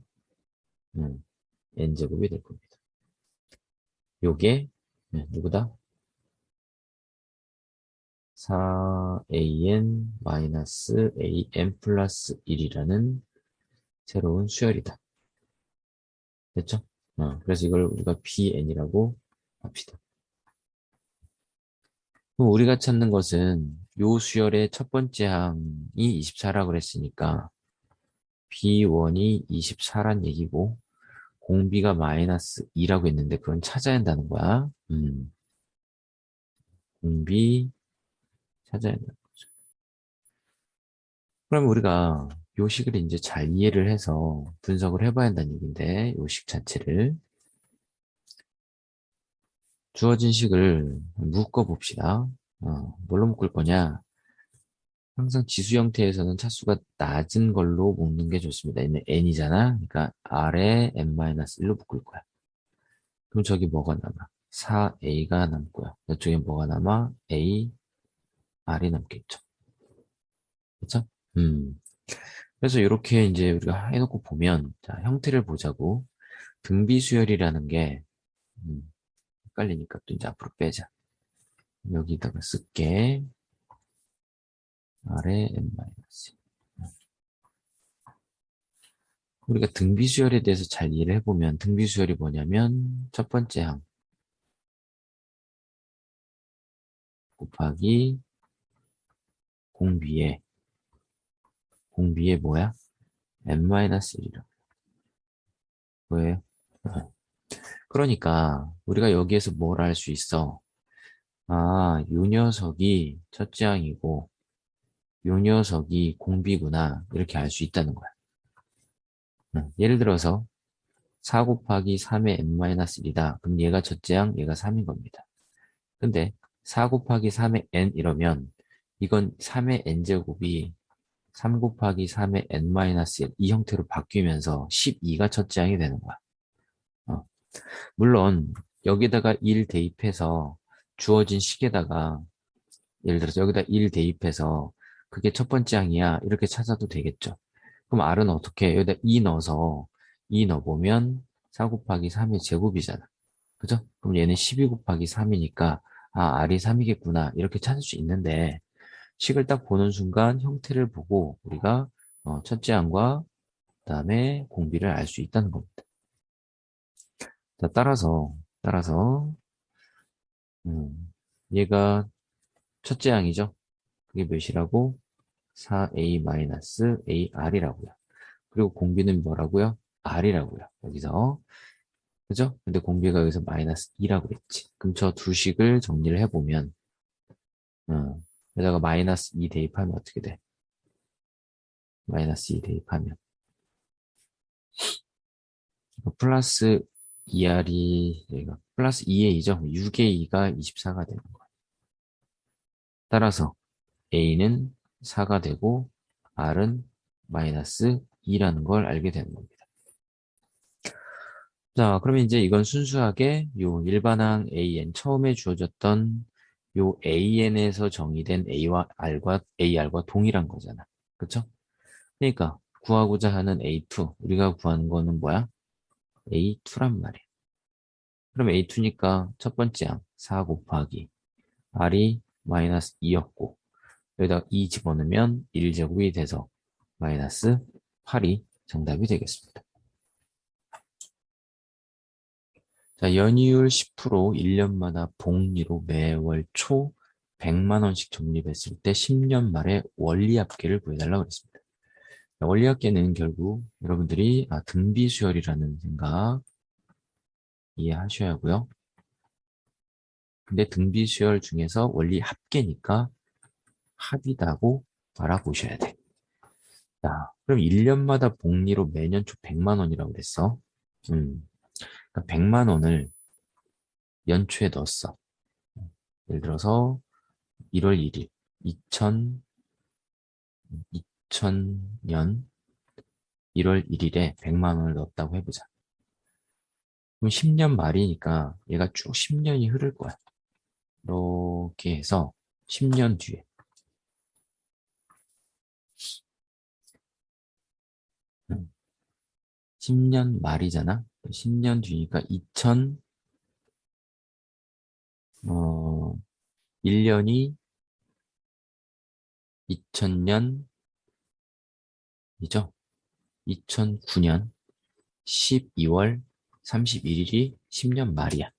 n제곱이 될 겁니다. 요게 누구다? 4an-an 플러스 1이라는 새로운 수열이다. 됐죠? 그래서 이걸 우리가 bn이라고 합시다. 그럼 우리가 찾는 것은 요 수열의 첫 번째 항이 24라고 그랬으니까 b1이 24란 얘기고 공비가 마이너스 2라고 했는데 그건 찾아야 한다는 거야. 공비 찾아야 한다. 그럼 우리가 요식을 이제 잘 이해를 해서 분석을 해봐야 한다는 얘기인데, 요식 자체를. 주어진 식을 묶어봅시다. 뭘로 묶을 거냐? 항상 지수 형태에서는 차수가 낮은 걸로 묶는 게 좋습니다. 얘는 n이잖아. 그러니까 r에 n-1로 묶을 거야. 그럼 저기 뭐가 남아? 4a가 남고요. 이쪽에 뭐가 남아? a, r이 남겠죠. 그렇죠? 음. 그래서 이렇게 이제 우리가 해놓고 보면, 자, 형태를 보자고. 등비수열이라는 게, 음, 헷갈리니까 또 이제 앞으로 빼자. 여기다가 쓸게. 아래 n-. 우리가 등비수열에 대해서 잘 이해를 해보면, 등비수열이 뭐냐면, 첫 번째 항, 곱하기 공비에, 공비에 뭐야? n-1이라. 왜? 그러니까, 우리가 여기에서 뭘 알 수 있어? 아, 요 녀석이 첫째 항이고, 요 녀석이 공비구나. 이렇게 알 수 있다는 거야. 예를 들어서 4 곱하기 3의 n-1이다. 그럼 얘가 첫째 항, 얘가 3인 겁니다. 근데 4 곱하기 3의 n 이러면 이건 3의 n제곱이 3 곱하기 3의 n-1 이 형태로 바뀌면서 12가 첫째 항이 되는 거야. 어, 물론 여기다가 1 대입해서 주어진 식에다가 예를 들어서 여기다 1 대입해서 그게 첫 번째 항이야. 이렇게 찾아도 되겠죠. 그럼 R은 어떻게 해? 여기다 2 넣어서 2 넣어보면 4 곱하기 3의 제곱이잖아. 그죠? 그럼 얘는 12 곱하기 3이니까 아, R이 3이겠구나. 이렇게 찾을 수 있는데 식을 딱 보는 순간 형태를 보고 우리가 첫째 항과 그다음에 공비를 알 수 있다는 겁니다. 자, 따라서 얘가 첫째 항이죠. 그게 몇이라고? 4a-ar이라고요. 그리고 공비는 뭐라고요? r이라고요. 여기서. 그죠? 근데 공비가 여기서 마이너스 2라고 했지. 그럼 저 두 식을 정리를 해보면, 여기다가 마이너스 2 대입하면 어떻게 돼? 마이너스 2 대입하면. 플러스 2r이, 여기가 플러스 2a죠? 6a가 24가 되는 거야. 따라서 a는 4가 되고, r은 마이너스 2라는 걸 알게 되는 겁니다. 자, 그러면 이제 이건 순수하게 요 일반항 AN 처음에 주어졌던 요 AN에서 정의된 AR과 동일한 거잖아. 그쵸? 그러니까 구하고자 하는 A2, 우리가 구하는 거는 뭐야? A2란 말이야. 그럼 A2니까 첫 번째 항 4 곱하기 R이 마이너스 2였고 여기다 2 집어넣으면 1제곱이 돼서 마이너스 8이 정답이 되겠습니다. 자, 연이율 10% 1년마다 복리로 매월 초 100만 원씩 적립했을 때 10년 말에 원리합계를 구해달라고 그랬습니다. 원리합계는 결국 여러분들이 등비수열이라는 생각 이해하셔야 하고요. 근데 등비수열 중에서 원리 합계니까 합이다고 알아보셔야 돼. 자, 그럼 1년마다 복리로 매년 초 100만 원이라고 그랬어. 그러니까 100만 원을 연초에 넣었어. 예를 들어서 1월 1일, 2000년 1월 1일에 100만 원을 넣었다고 해보자. 그럼 10년 말이니까 얘가 쭉 10년이 흐를 거야. 이렇게 해서 10년 뒤에 10년 말이잖아. 10년 뒤니까 1년이 2000년이죠. 2009년 12월 31일이 10년 말이야.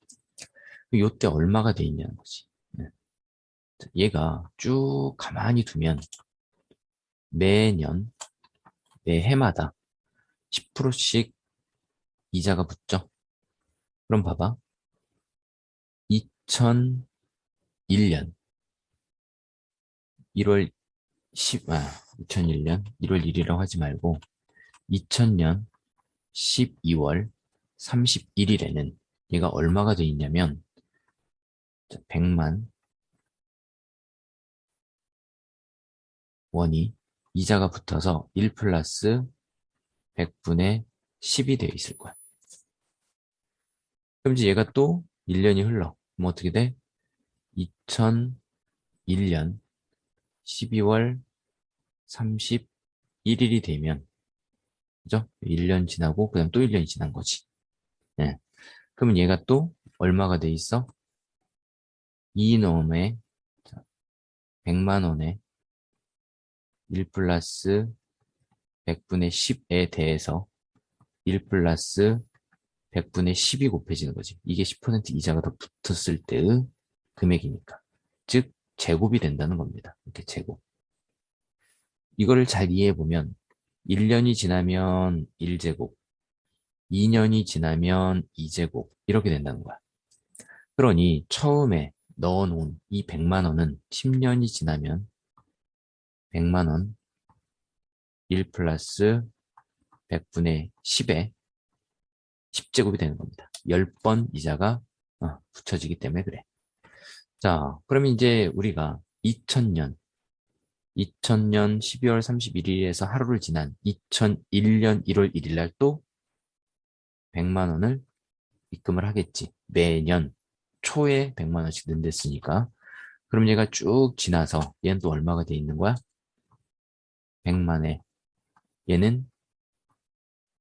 요때 얼마가 돼 있냐는 거지. 네. 얘가 쭉 가만히 두면 매년, 매해마다 10%씩 이자가 붙죠. 그럼 봐봐. 2001년 1월 2001년 1월 1일이라고 하지 말고 2000년 12월 31일에는 얘가 얼마가 돼 있냐면 100만 원이 이자가 붙어서 1 플러스 100분의 10이 되어 있을 거야. 그럼 이제 얘가 또 1년이 흘러. 그럼 어떻게 돼? 2001년 12월 31일이 되면, 그죠? 1년 지나고, 그 다음 또 1년이 지난 거지. 예. 그러면 얘가 또 얼마가 돼 있어? 이놈의 100만 원에 1 플러스 100분의 10에 대해서 1 플러스 100분의 10이 곱해지는 거지. 이게 10% 이자가 더 붙었을 때의 금액이니까. 즉, 제곱이 된다는 겁니다. 이렇게 제곱. 이거를 잘 이해해보면 1년이 지나면 1제곱, 2년이 지나면 2제곱 이렇게 된다는 거야. 그러니 처음에 넣어놓은 이 100만 원은 10년이 지나면 100만 원 1 플러스 100분의 10에 10제곱이 되는 겁니다. 10번 이자가 붙여지기 때문에 그래. 자, 그러면 이제 우리가 2000년 12월 31일에서 하루를 지난 2001년 1월 1일 날 또 100만 원을 입금을 하겠지. 매년 초에 100만 원씩 넣는댔으니까. 그럼 얘가 쭉 지나서 얘는 또 얼마가 돼 있는 거야? 100만에 얘는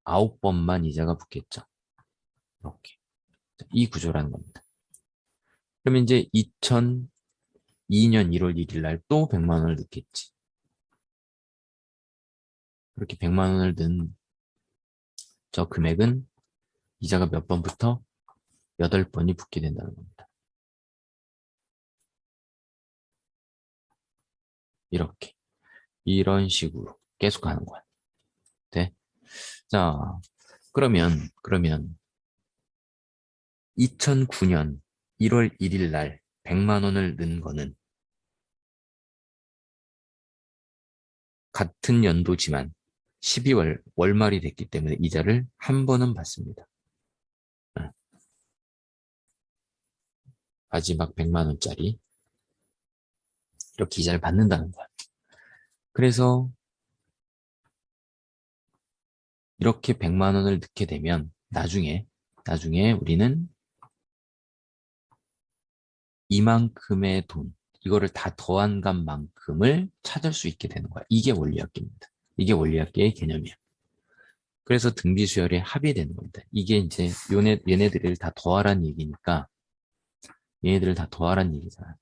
9번만 이자가 붙겠죠. 이렇게. 이 구조라는 겁니다. 그러면 이제 2002년 1월 1일 날 또 100만 원을 넣겠지. 그렇게 100만 원을 넣은 저 금액은 이자가 몇 번부터 8번이 붙게 된다는 겁니다. 이렇게. 이런 식으로 계속 가는 거야. 돼? 자, 그러면 2009년 1월 1일 날 100만 원을 넣은 거는 같은 연도지만 12월 월말이 됐기 때문에 이자를 한 번은 받습니다. 어, 마지막 100만 원짜리 이렇게 이자를 받는다는 거야. 그래서 이렇게 100만 원을 넣게 되면 나중에 우리는 이만큼의 돈, 이거를 다 더한 값만큼을 찾을 수 있게 되는 거야. 이게 원리학계입니다. 이게 원리학계의 개념이야. 그래서 등비수열에 합의되는 겁니다. 이게 이제 얘네들을 다 더하란 얘기니까 얘네들을 다 더하란 얘기잖아.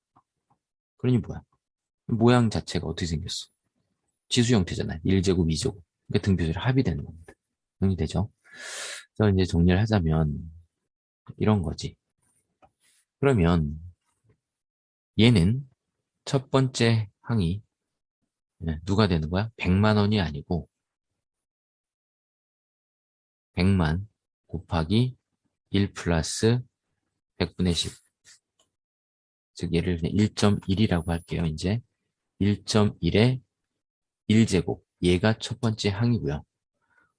그러니 뭐야? 모양 자체가 어떻게 생겼어? 지수 형태잖아. 1제곱, 2제곱. 그러니까 등비수열에 합의되는 겁니다. 정리되죠? 그래서 이제 정리를 하자면 이런 거지. 그러면 얘는 첫 번째 항이 누가 되는 거야? 100만 원이 아니고 100만 곱하기 1 플러스 100분의 10. 즉 얘를 그냥 1.1이라고 할게요. 이제 1.1의 1제곱. 얘가 첫 번째 항이고요.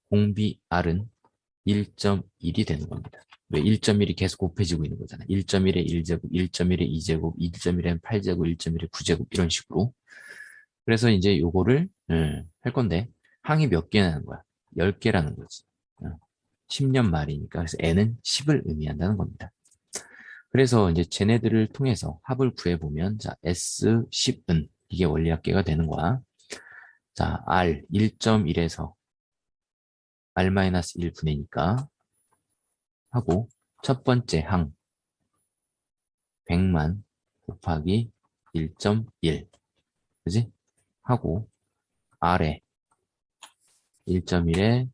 공비 R은 1.1이 되는 겁니다. 왜 1.1이 계속 곱해지고 있는 거잖아요. 1.1의 1제곱, 1.1의 2제곱, 1.1의 8제곱, 1.1의 9제곱 이런 식으로. 그래서 이제 요거를 할 건데 항이 몇 개나 하는 거야? 10개라는 거지. 10년 말이니까. 그래서 n은 10을 의미한다는 겁니다. 그래서 이제 쟤네들을 통해서 합을 구해보면 자 S10은 이게 원리합계가 되는 거야. 자 R 1.1에서 R-1 분해니까 하고 첫 번째 항 100만 곱하기 1.1 그지? 하고 R에 1.1에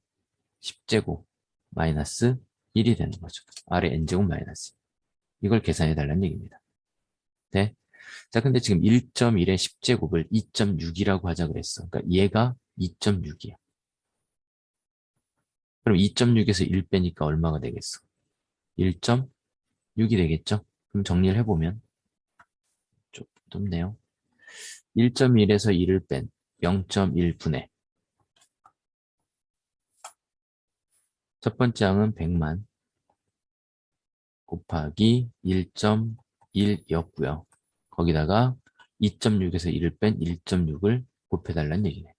10제곱 마이너스 1이 되는 거죠. R에 n제곱 마이너스 이걸 계산해 달라는 얘기입니다. 네? 자 근데 지금 1.1에 10제곱을 2.6이라고 하자 그랬어. 그러니까 얘가 2.6이야. 그럼 2.6에서 1 빼니까 얼마가 되겠어? 1.6이 되겠죠? 그럼 정리를 해보면 좀 좁네요. 1.1에서 1을 뺀 0.1분의 첫 번째 항은 100만 곱하기 1.1이었고요. 거기다가 2.6에서 1을 뺀 1.6을 곱해달라는 얘기네.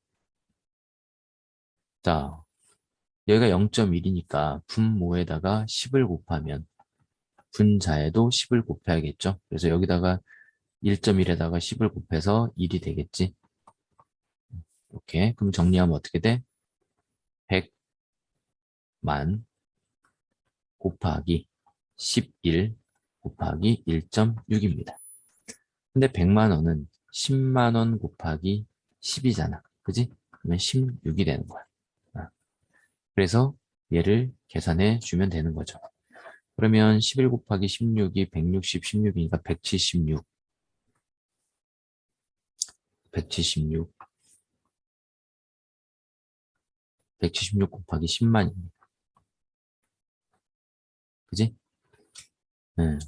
자, 여기가 0.1이니까 분모에다가 10을 곱하면 분자에도 10을 곱해야겠죠? 그래서 여기다가 1.1에다가 10을 곱해서 1이 되겠지? 이렇게. 그럼 정리하면 어떻게 돼? 100만 곱하기 11 곱하기 1.6입니다. 근데 100만 원은 10만 원 곱하기 10이잖아. 그지? 그러면 16이 되는 거야. 그래서 얘를 계산해 주면 되는 거죠. 그러면 11 곱하기 16이 160, 16이니까 176. 176. 176 곱하기 10만입니다. 그지? 네.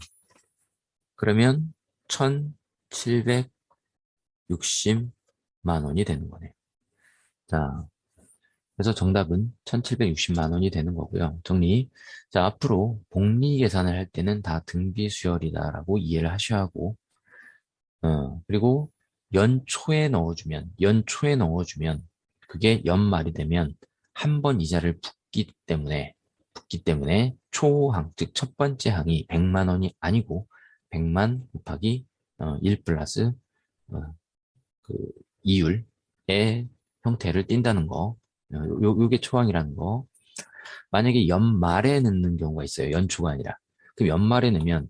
그러면 1760만 원이 되는 거네요. 자, 그래서 정답은 1760만 원이 되는 거고요. 정리. 자, 앞으로 복리 계산을 할 때는 다 등비 수열이다라고 이해를 하셔야 하고, 그리고 연초에 넣어주면, 그게 연말이 되면 한 번 이자를 붙기 때문에 초항, 즉 첫 번째 항이 100만 원이 아니고 100만 곱하기 1 플러스 어, 그 이율의 형태를 띈다는 거. 요게 초항이라는 거. 만약에 연말에 넣는 경우가 있어요. 연초가 아니라. 그럼 연말에 넣으면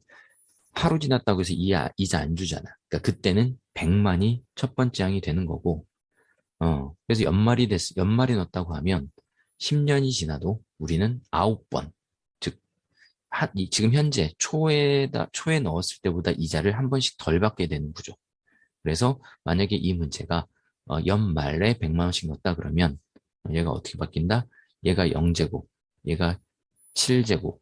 하루 지났다고 해서 이자 안 주잖아. 그러니까 그때는 100만이 첫 번째 항이 되는 거고, 그래서 연말이 넣었다고 하면 10년이 지나도 우리는 9번, 즉, 지금 현재 초에 넣었을 때보다 이자를 한 번씩 덜 받게 되는 구조. 그래서 만약에 이 문제가 연말에 100만 원씩 넣었다 그러면 얘가 어떻게 바뀐다? 얘가 0제곱, 얘가 7제곱,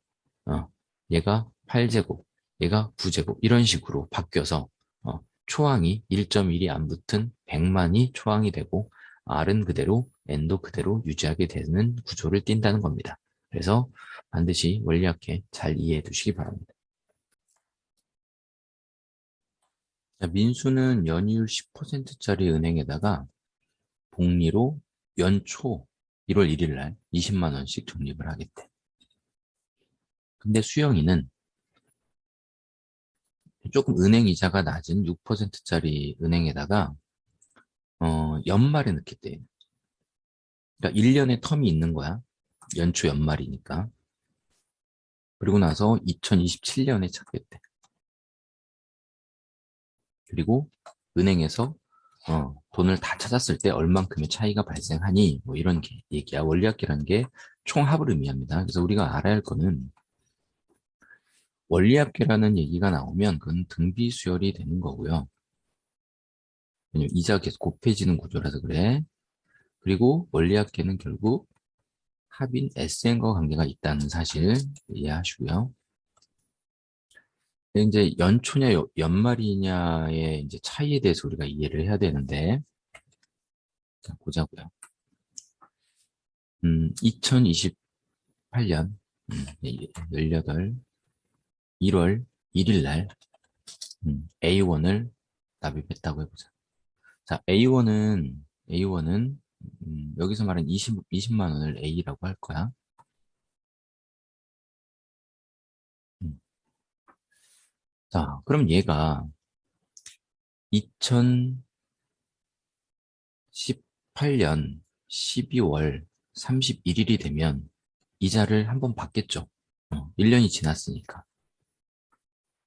얘가 8제곱, 얘가 9제곱 이런 식으로 바뀌어서 초항이 1.1이 안 붙은 100만이 초항이 되고 R은 그대로 N도 그대로 유지하게 되는 구조를 띈다는 겁니다. 그래서 반드시 원리학계 잘 이해해 두시기 바랍니다. 자, 민수는 연이율 10%짜리 은행에다가 복리로 연초 1월 1일 날 20만 원씩 적립을 하겠대. 근데 수영이는 조금 은행 이자가 낮은 6%짜리 은행에다가 연말에 넣겠대. 그러니까 1년의 텀이 있는 거야. 연초 연말이니까. 그리고 나서 2027년에 찾겠대. 그리고 은행에서 돈을 다 찾았을 때 얼만큼의 차이가 발생하니 뭐 이런 얘기야. 원리합계라는 게 총합을 의미합니다. 그래서 우리가 알아야 할 거는 원리합계라는 얘기가 나오면 그건 등비수열이 되는 거고요. 왜냐면 이자가 계속 곱해지는 구조라서 그래. 그리고 원리합계는 결국 합인 SN과 관계가 있다는 사실 이해하시고요. 이제 연초냐 연말이냐의 이제 차이에 대해서 우리가 이해를 해야 되는데, 자, 보자고요. 2028년 18 1월 1일 날 A1을 납입했다고 해보자. 자, A1은 여기서 말하는 20만 원을 A라고 할 거야. 음. 자, 그럼 얘가 2018년 12월 31일이 되면 이자를 한번 받겠죠. 1년이 지났으니까.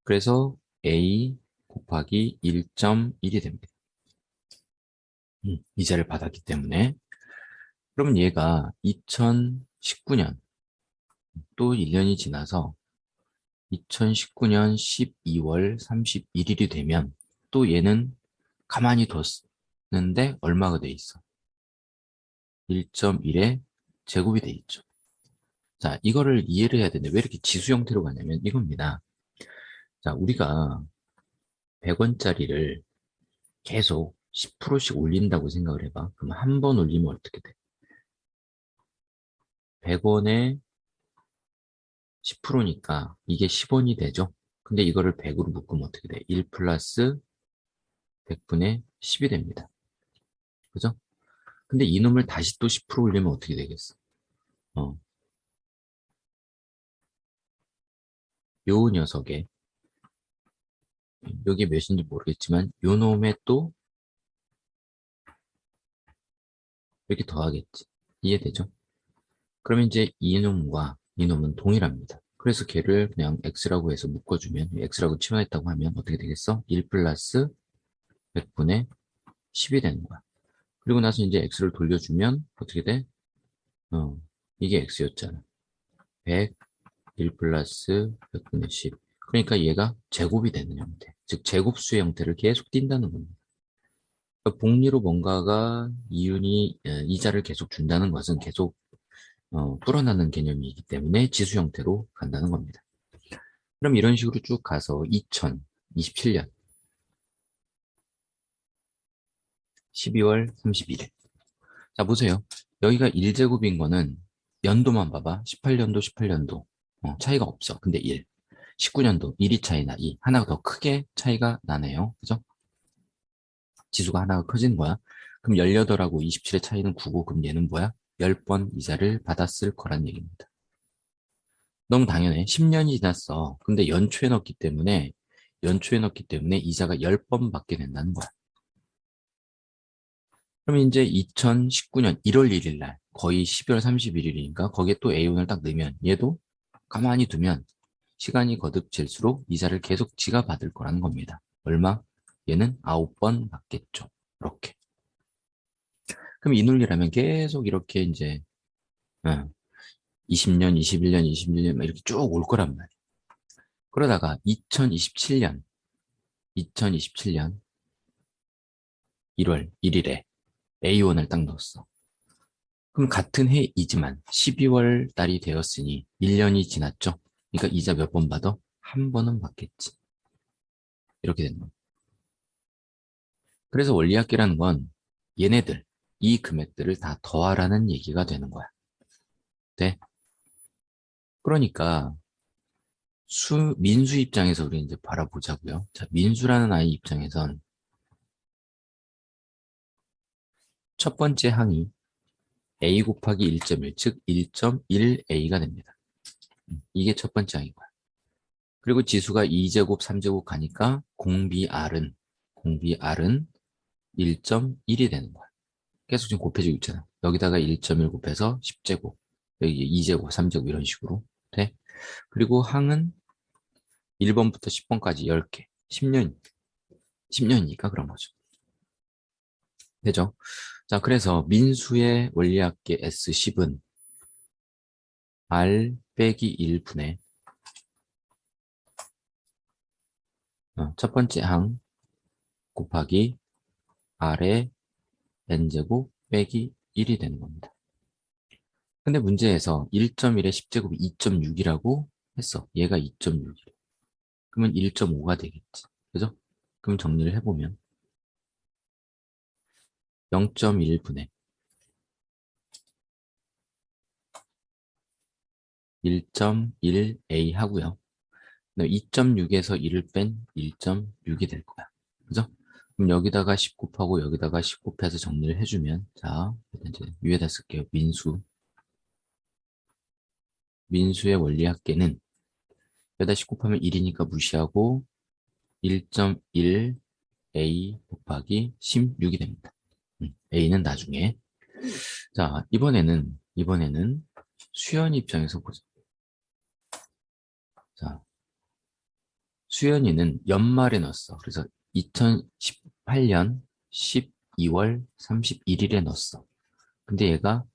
그래서 A 곱하기 1.1이 됩니다. 이자를 받았기 때문에. 그러면 얘가 2019년 또 1년이 지나서 2019년 12월 31일이 되면 또 얘는 가만히 뒀는데 얼마가 돼 있어? 1.1의 제곱이 돼 있죠. 자, 이거를 이해를 해야 되는데 왜 이렇게 지수 형태로 가냐면 이겁니다. 자, 우리가 100원짜리를 계속 10%씩 올린다고 생각을 해봐. 그럼 한 번 올리면 어떻게 돼? 100원에 10%니까 이게 10원이 되죠? 근데 이거를 100으로 묶으면 어떻게 돼? 1 플러스 100분의 10이 됩니다. 그죠? 근데 이놈을 다시 또 10% 올리면 어떻게 되겠어? 어, 요 녀석에, 여기 몇인지 모르겠지만, 요 놈에 또 이렇게 더하겠지. 이해되죠? 그러면 이제 이놈과 이놈은 동일합니다. 그래서 걔를 그냥 x라고 해서 묶어주면, x라고 치환했다고 하면 어떻게 되겠어? 1 플러스 100분의 10이 되는 거야. 그리고 나서 이제 x를 돌려주면 어떻게 돼? 어, 이게 x였잖아. 100, 1 플러스 100분의 10. 그러니까 얘가 제곱이 되는 형태. 즉, 제곱수의 형태를 계속 띈다는 겁니다. 그러니까 복리로 뭔가가 이자를 계속 준다는 것은 계속 불어나는 개념이기 때문에 지수 형태로 간다는 겁니다. 그럼 이런 식으로 쭉 가서 2027년 12월 31일. 자, 보세요. 여기가 1제곱인 거는 연도만 봐봐. 18년도, 18년도. 차이가 없어. 근데 1. 19년도 1이 차이나 2. 하나가 더 크게 차이가 나네요. 그죠? 지수가 하나가 커지는 거야. 그럼 18하고 27의 차이는 9고, 그럼 얘는 뭐야? 10번 이자를 받았을 거란 얘기입니다. 너무 당연해. 10년이 지났어. 근데 연초에 넣기 때문에 이자가 10번 받게 된다는 거야. 그럼 이제 2019년 1월 1일 날, 거의 12월 31일이니까 거기에 또 A1을 딱 넣으면 얘도 가만히 두면 시간이 거듭질수록 이자를 계속 지가 받을 거라는 겁니다. 얼마? 얘는 9번 받겠죠. 이렇게. 그럼 이 논리라면 계속 이렇게 이제 20년, 21년, 26년 이렇게 쭉 올 거란 말이에요. 그러다가 2027년 1월 1일에 A1을 딱 넣었어. 그럼 같은 해이지만 12월 달이 되었으니 1년이 지났죠. 그러니까 이자 몇 번 받아? 한 번은 받겠지. 이렇게 되는 거예요. 그래서 원리학기라는 건 얘네들, 이 금액들을 다 더하라는 얘기가 되는 거야. 네? 그러니까 민수 입장에서 우리 이제 바라보자고요. 자, 민수라는 아이 입장에선 첫 번째 항이 a 곱하기 1.1, 즉 1.1a가 됩니다. 이게 첫 번째 항인 거야. 그리고 지수가 2제곱, 3제곱 가니까 공비r은 1.1이 되는 거야. 계속 지금 곱해지고 있잖아. 여기다가 1.1 곱해서 10제곱, 여기 2제곱, 3제곱 이런 식으로 돼. 그리고 항은 1번부터 10번까지 10개. 10년이니까 그런 거죠. 되죠? 자, 그래서 민수의 원리합계 S10은 R 빼기 1분의 첫 번째 항 곱하기 R의 n제곱 빼기 1이 되는 겁니다. 근데 문제에서 1.1의 10제곱이 2.6이라고 했어. 얘가 2.6이래. 그러면 1.5가 되겠지. 그죠? 그럼 정리를 해보면 0.1분의 1.1a 하고요. 2.6에서 1을 뺀 1.6이 될 거야. 그죠? 그럼 여기다가 10 곱하고 여기다가 10 곱해서 정리를 해주면, 자, 이제 위에다 쓸게요. 민수의 원리합계는 여기다 10 곱하면 1이니까 무시하고 1.1a 곱하기 16이 됩니다. a는 나중에. 자, 이번에는 수연 입장에서 보자. 자, 수연이는 연말에 넣었어. 그래서 2018년 12월 31일에 넣었어. 근데 얘가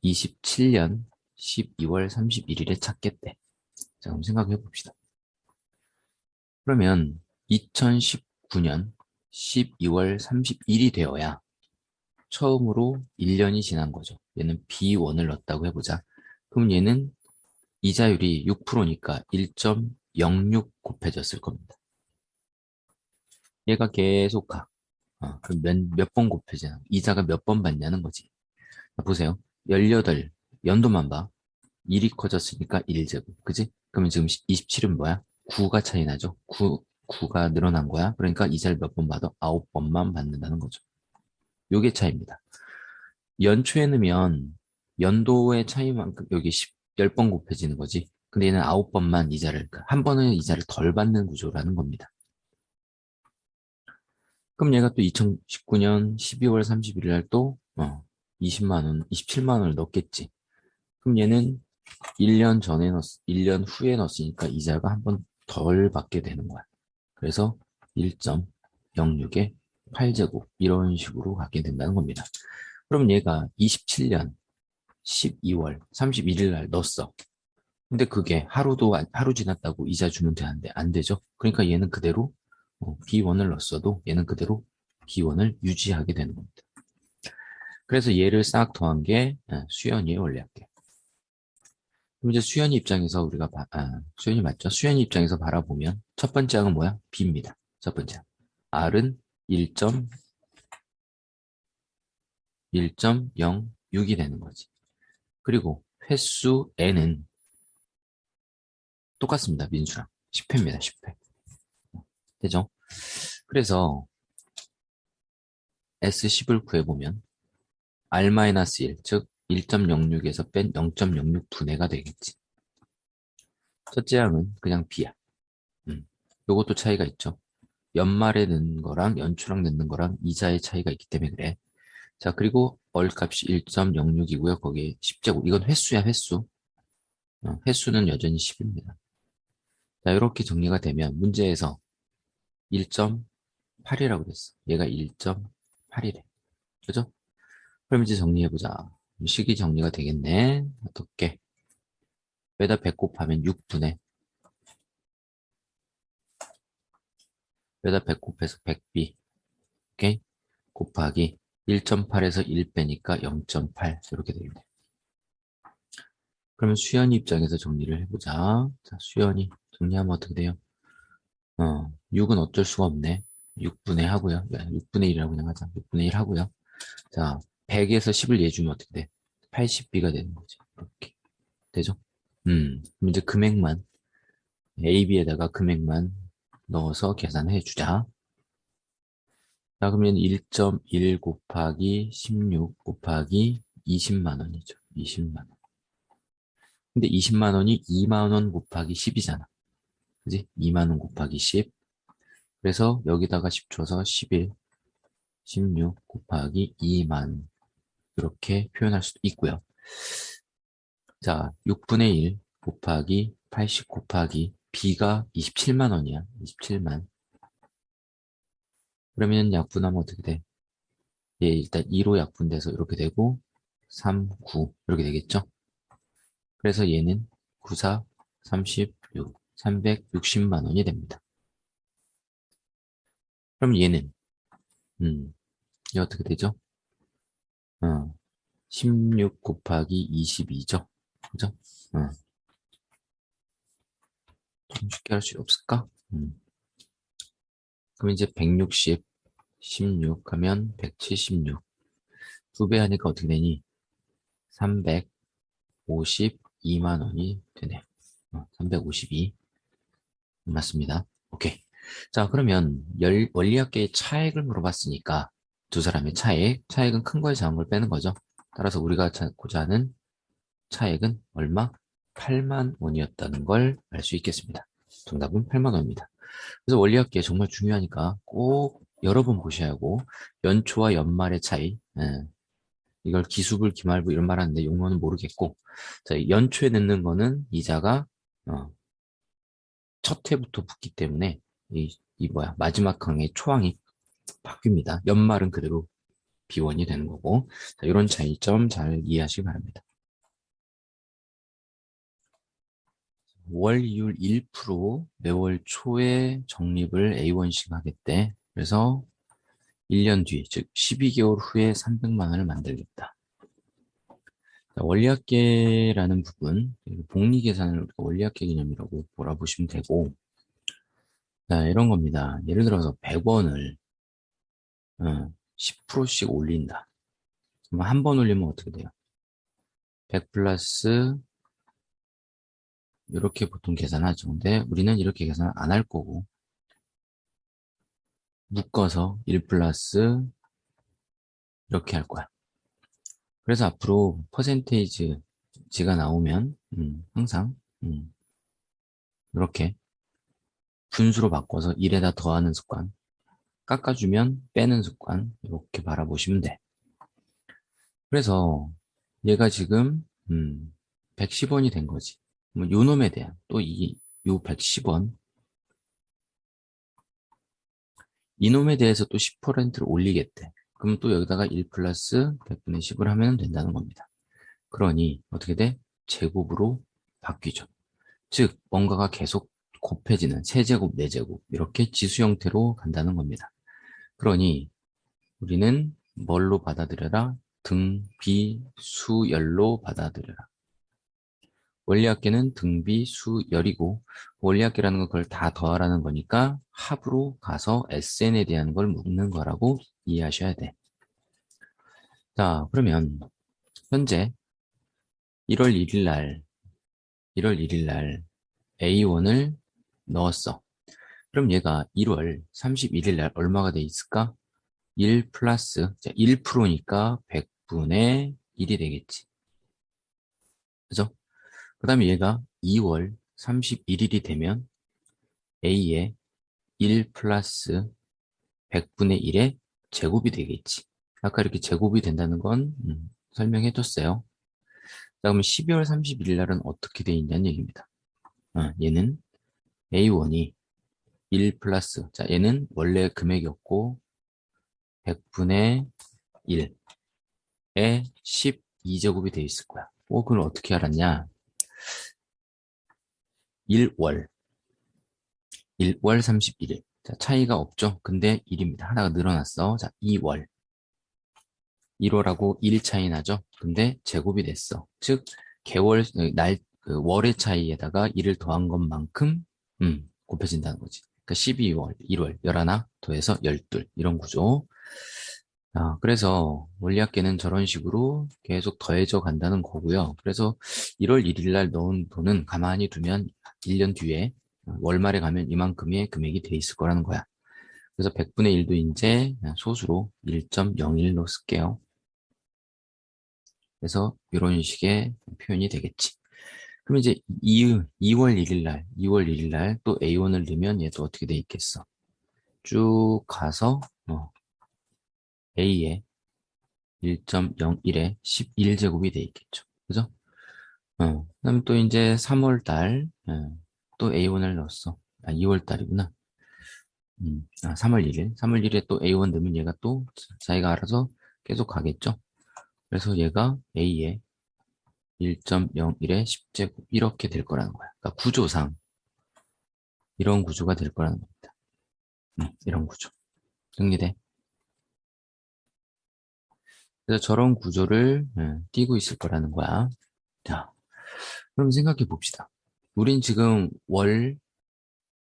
27년 12월 31일에 찾겠대. 자, 그럼 생각해 봅시다. 그러면 2019년 12월 31일이 되어야 처음으로 1년이 지난 거죠. 얘는 B1을 넣었다고 해보자. 그럼 얘는 이자율이 6%니까 1.06 곱해졌을 겁니다. 얘가 계속 가. 그럼 몇 번 곱해지나? 이자가 몇 번 받냐는 거지. 보세요. 18, 연도만 봐. 1이 커졌으니까 1제곱. 그지? 그러면 지금 27은 뭐야? 9가 차이 나죠? 9가 늘어난 거야. 그러니까 이자를 몇 번 받아? 9번만 받는다는 거죠. 요게 차이입니다. 연초에 넣으면 연도의 차이만큼 여기 10번 곱해지는 거지. 근데 얘는 9번만 이자를, 그러니까 한 번은 이자를 덜 받는 구조라는 겁니다. 그럼 얘가 또 2019년 12월 31일 날 또, 20만 원, 27만 원을 넣겠지. 그럼 얘는 1년 후에 넣었으니까 이자가 한 번 덜 받게 되는 거야. 그래서 1.06에 8제곱, 이런 식으로 갖게 된다는 겁니다. 그럼 얘가 27년 12월 31일 날 넣었어. 근데 그게 하루 지났다고 이자 주면 되는데 안 되죠. 그러니까 얘는 그대로 B1을 넣었어도 얘는 그대로 B1을 유지하게 되는 겁니다. 그래서 얘를 싹 더한 게 수연이의 원리할게. 그럼 이제 수연이 입장에서 수연이 맞죠? 수연이 입장에서 바라보면 첫 번째 항은 뭐야? B입니다. 첫 번째 항. R은 1.06이 되는 거지. 그리고 횟수 N은 똑같습니다. 민수랑. 10회입니다. 10회. 되죠? 그래서 S10을 구해보면 R-1, 즉 1.06에서 뺀 0.06 분해가 되겠지. 첫째 항은 그냥 B야. 요것도 차이가 있죠. 연말에 넣는 거랑 연초랑 넣는 거랑 이자의 차이가 있기 때문에 그래. 자, 그리고 얼값이 1.06이고요. 거기에 10제곱. 이건 횟수야, 횟수. 횟수는 여전히 10입니다. 자, 이렇게 정리가 되면 문제에서 1.8이라고 됐어. 얘가 1.8이래. 그죠? 그럼 이제 정리해보자. 식이 정리가 되겠네. 어떻게? 여기다 100 곱하면 6분의, 여기다 100 곱해서 100b. 오케이? 곱하기 1.8에서 1 빼니까 0.8. 이렇게 되겠네. 그러면 수연이 입장에서 정리를 해보자. 자, 수연이 정리하면 어떻게 돼요? 6은 어쩔 수가 없네. 6분의 하고요. 6분의 1이라고 그냥 하자. 6분의 1 하고요. 자, 100에서 10을 예주면 어떻게 돼? 80b가 되는 거지. 이렇게. 되죠? 그럼 이제 금액만, AB에다가 금액만 넣어서 계산해 주자. 자, 그러면 1.1 곱하기 16 곱하기 20만 원이죠. 20만 원. 근데 20만 원이 2만 원 곱하기 10이잖아. 그지? 2만 원 곱하기 10. 그래서 여기다가 10 줘서 11, 16 곱하기 2만. 이렇게 표현할 수도 있고요. 자, 6분의 1 곱하기 80 곱하기 B가 27만 원이야. 27만. 그러면 약분하면 어떻게 돼? 얘 일단 2로 약분돼서 이렇게 되고 3, 9 이렇게 되겠죠? 그래서 얘는 94, 36, 360만 원이 됩니다. 그럼 얘는 얘 어떻게 되죠? 16 곱하기 22죠? 그죠? 좀 쉽게 할 수 없을까? 음. 그럼 이제 160, 16 하면 176. 2배 하니까 어떻게 되니? 352만 원이 되네요. 352. 맞습니다. 오케이. 자, 그러면 원리학계의 차액을 물어봤으니까 두 사람의 차액은 큰 거에 작은 걸 빼는 거죠. 따라서 우리가 찾고자 하는 차액은 얼마? 8만 원이었다는 걸 알 수 있겠습니다. 정답은 8만 원입니다. 그래서 원리학계 정말 중요하니까 꼭 여러 번 보셔야 하고 연초와 연말의 차이, 이걸 기수불, 기말부 이런 말 하는데 용어는 모르겠고, 자, 연초에 넣는 거는 이자가 어, 첫 회부터 붙기 때문에 마지막 항의 초항이 바뀝니다. 연말은 그대로 비원이 되는 거고, 자, 이런 차이점 잘 이해하시기 바랍니다. 월이율 1% 매월 초에 적립을 A1씩 하겠대. 그래서 1년 뒤, 즉 12개월 후에 300만 원을 만들겠다. 자, 원리학계라는 부분, 복리계산을 우리가 원리학계 개념이라고 몰아보시면 되고, 자, 이런 겁니다. 예를 들어서 100원을 10%씩 올린다. 그럼 한 번 올리면 어떻게 돼요? 100 플러스 이렇게 보통 계산하죠. 근데 우리는 이렇게 계산 안 할 거고 묶어서 1 플러스 이렇게 할 거야. 그래서 앞으로 퍼센테이지가 나오면 항상 이렇게 분수로 바꿔서 1에다 더하는 습관, 깎아주면 빼는 습관 이렇게 바라보시면 돼. 그래서 얘가 지금 110원이 된 거지. 뭐 요놈에 대한 또 요 110원 이놈에 대해서 또 10%를 올리겠대. 그럼 또 여기다가 1 플러스 100분의 10을 하면 된다는 겁니다. 그러니 어떻게 돼? 제곱으로 바뀌죠. 즉 뭔가가 계속 곱해지는 세제곱, 네제곱 이렇게 지수 형태로 간다는 겁니다. 그러니 우리는 뭘로 받아들여라? 등비수열로 받아들여라. 원리학계는 등비수열이고 원리학계라는 건 그걸 다 더하라는 거니까 합으로 가서 SN에 대한 걸 묻는 거라고 이해하셔야 돼. 자, 그러면 현재 1월 1일 날 1월 1일 날 A1을 넣었어. 그럼 얘가 1월 31일 날 얼마가 돼 있을까? 1 플러스 1%니까 100분의 1이 되겠지. 그죠? 그 다음에 얘가 2월 31일이 되면 A의 1 플러스 100분의 1의 제곱이 되겠지. 아까 이렇게 제곱이 된다는 건 설명해줬어요. 자, 그러면 12월 31일 날은 어떻게 돼 있냐는 얘기입니다. 얘는 A1이 1 플러스, 자, 얘는 원래 금액이었고 100분의 1에 12제곱이 돼 있을 거야. 그걸 어떻게 알았냐? 1월 31일. 자, 차이가 없죠? 근데 1입니다. 하나가 늘어났어. 자, 2월. 1월하고 1 차이 나죠? 근데 제곱이 됐어. 즉, 월의 차이에다가 1을 더한 것만큼, 곱해진다는 거지. 그러니까 12월, 1월, 11 더해서 12. 이런 구조. 그래서 원리학계는 저런 식으로 계속 더해져 간다는 거고요. 그래서 1월 1일 날 넣은 돈은 가만히 두면 1년 뒤에 월말에 가면 이만큼의 금액이 돼 있을 거라는 거야. 그래서 100분의 1도 이제 소수로 1.01로 쓸게요. 그래서 이런 식의 표현이 되겠지. 그럼 이제 2월 1일 날, 2월 1일 날 또 A1을 넣으면 얘도 어떻게 돼 있겠어? 쭉 가서 A에 1.01에 11제곱이 돼 있겠죠. 그죠? 그다음에 또 이제 3월 달, 또 A1을 넣었어. 2월 달이구나. 3월 1일. 3월 1일에 또 A1 넣으면 얘가 또 자기가 알아서 계속 가겠죠. 그래서 얘가 A에 1.01에 10제곱 이렇게 될 거라는 거야. 그러니까 구조상 이런 구조가 될 거라는 겁니다. 이런 구조. 정리돼. 그래서 저런 구조를 띄고 있을 거라는 거야. 자, 그럼 생각해 봅시다. 우린 지금 월,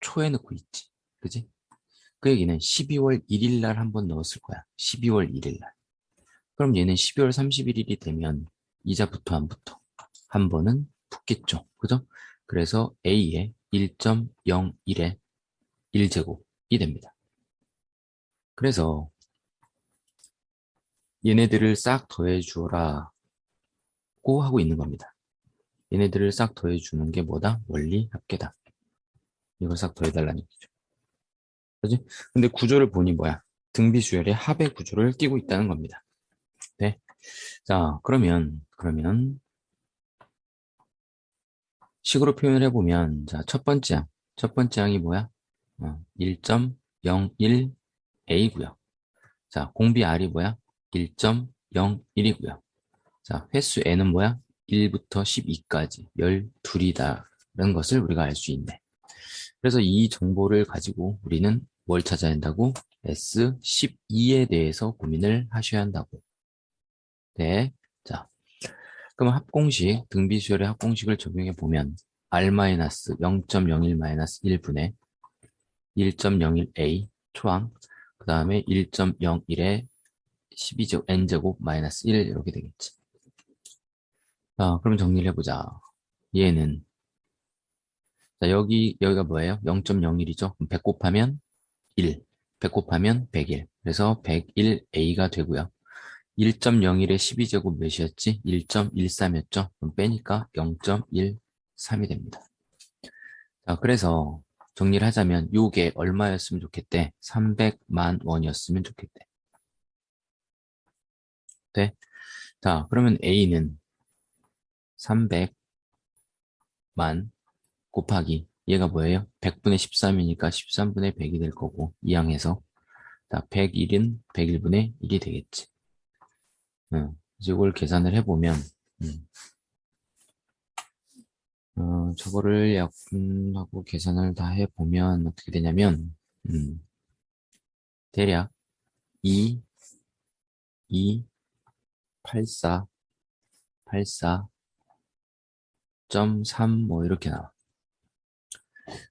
초에 넣고 있지. 그지? 그 얘기는 12월 1일 날 한번 넣었을 거야. 12월 1일 날. 그럼 얘는 12월 31일이 되면 이자 붙어 안 붙어? 한 번은 붙겠죠. 그죠? 그래서 A의 1.01의 1제곱이 됩니다. 그래서 얘네들을 싹 더해 주어라고 하고 있는 겁니다. 얘네들을 싹 더해 주는 게 뭐다? 원리 합계다. 이걸 싹 더해달라는 얘기죠. 그지? 근데 구조를 보니 뭐야? 등비수열의 합의 구조를 띄고 있다는 겁니다. 네. 자, 그러면 식으로 표현을 해보면, 자, 첫 번째 항이 뭐야? 1.01A고요. 자, 공비 R이 뭐야? 1.01이고요. 자, 횟수 N은 뭐야? 1부터 12까지 12이다라는 것을 우리가 알 수 있네. 그래서 이 정보를 가지고 우리는 뭘 찾아야 한다고? S12에 대해서 고민을 하셔야 한다고. 네. 자, 그럼 합공식, 등비수열의 합공식을 적용해 보면 R-0.01-1분의 1.01A 초항, 그 다음에 1.01에 12제곱, n제곱 마이너스 1 이렇게 되겠지. 자, 그럼 정리를 해보자. 얘는, 자, 여기가 뭐예요? 0.01이죠? 그럼 100 곱하면 1, 100 곱하면 101. 그래서 101A가 되고요. 1.01에 12제곱 몇이었지? 1.13이었죠? 그럼 빼니까 0.13이 됩니다. 자, 그래서 정리를 하자면 요게 얼마였으면 좋겠대? 300만 원이었으면 좋겠대. 네? 자, 그러면 A는 300만 곱하기 얘가 뭐예요? 100분의 13이니까 13분의 100이 될 거고 이항해서 자, 101은 101분의 1이 되겠지. 이걸 계산을 해보면 저거를 약분하고 계산을 다 해보면 어떻게 되냐면 대략 2, 2, 84, 84.3 뭐 이렇게 나와.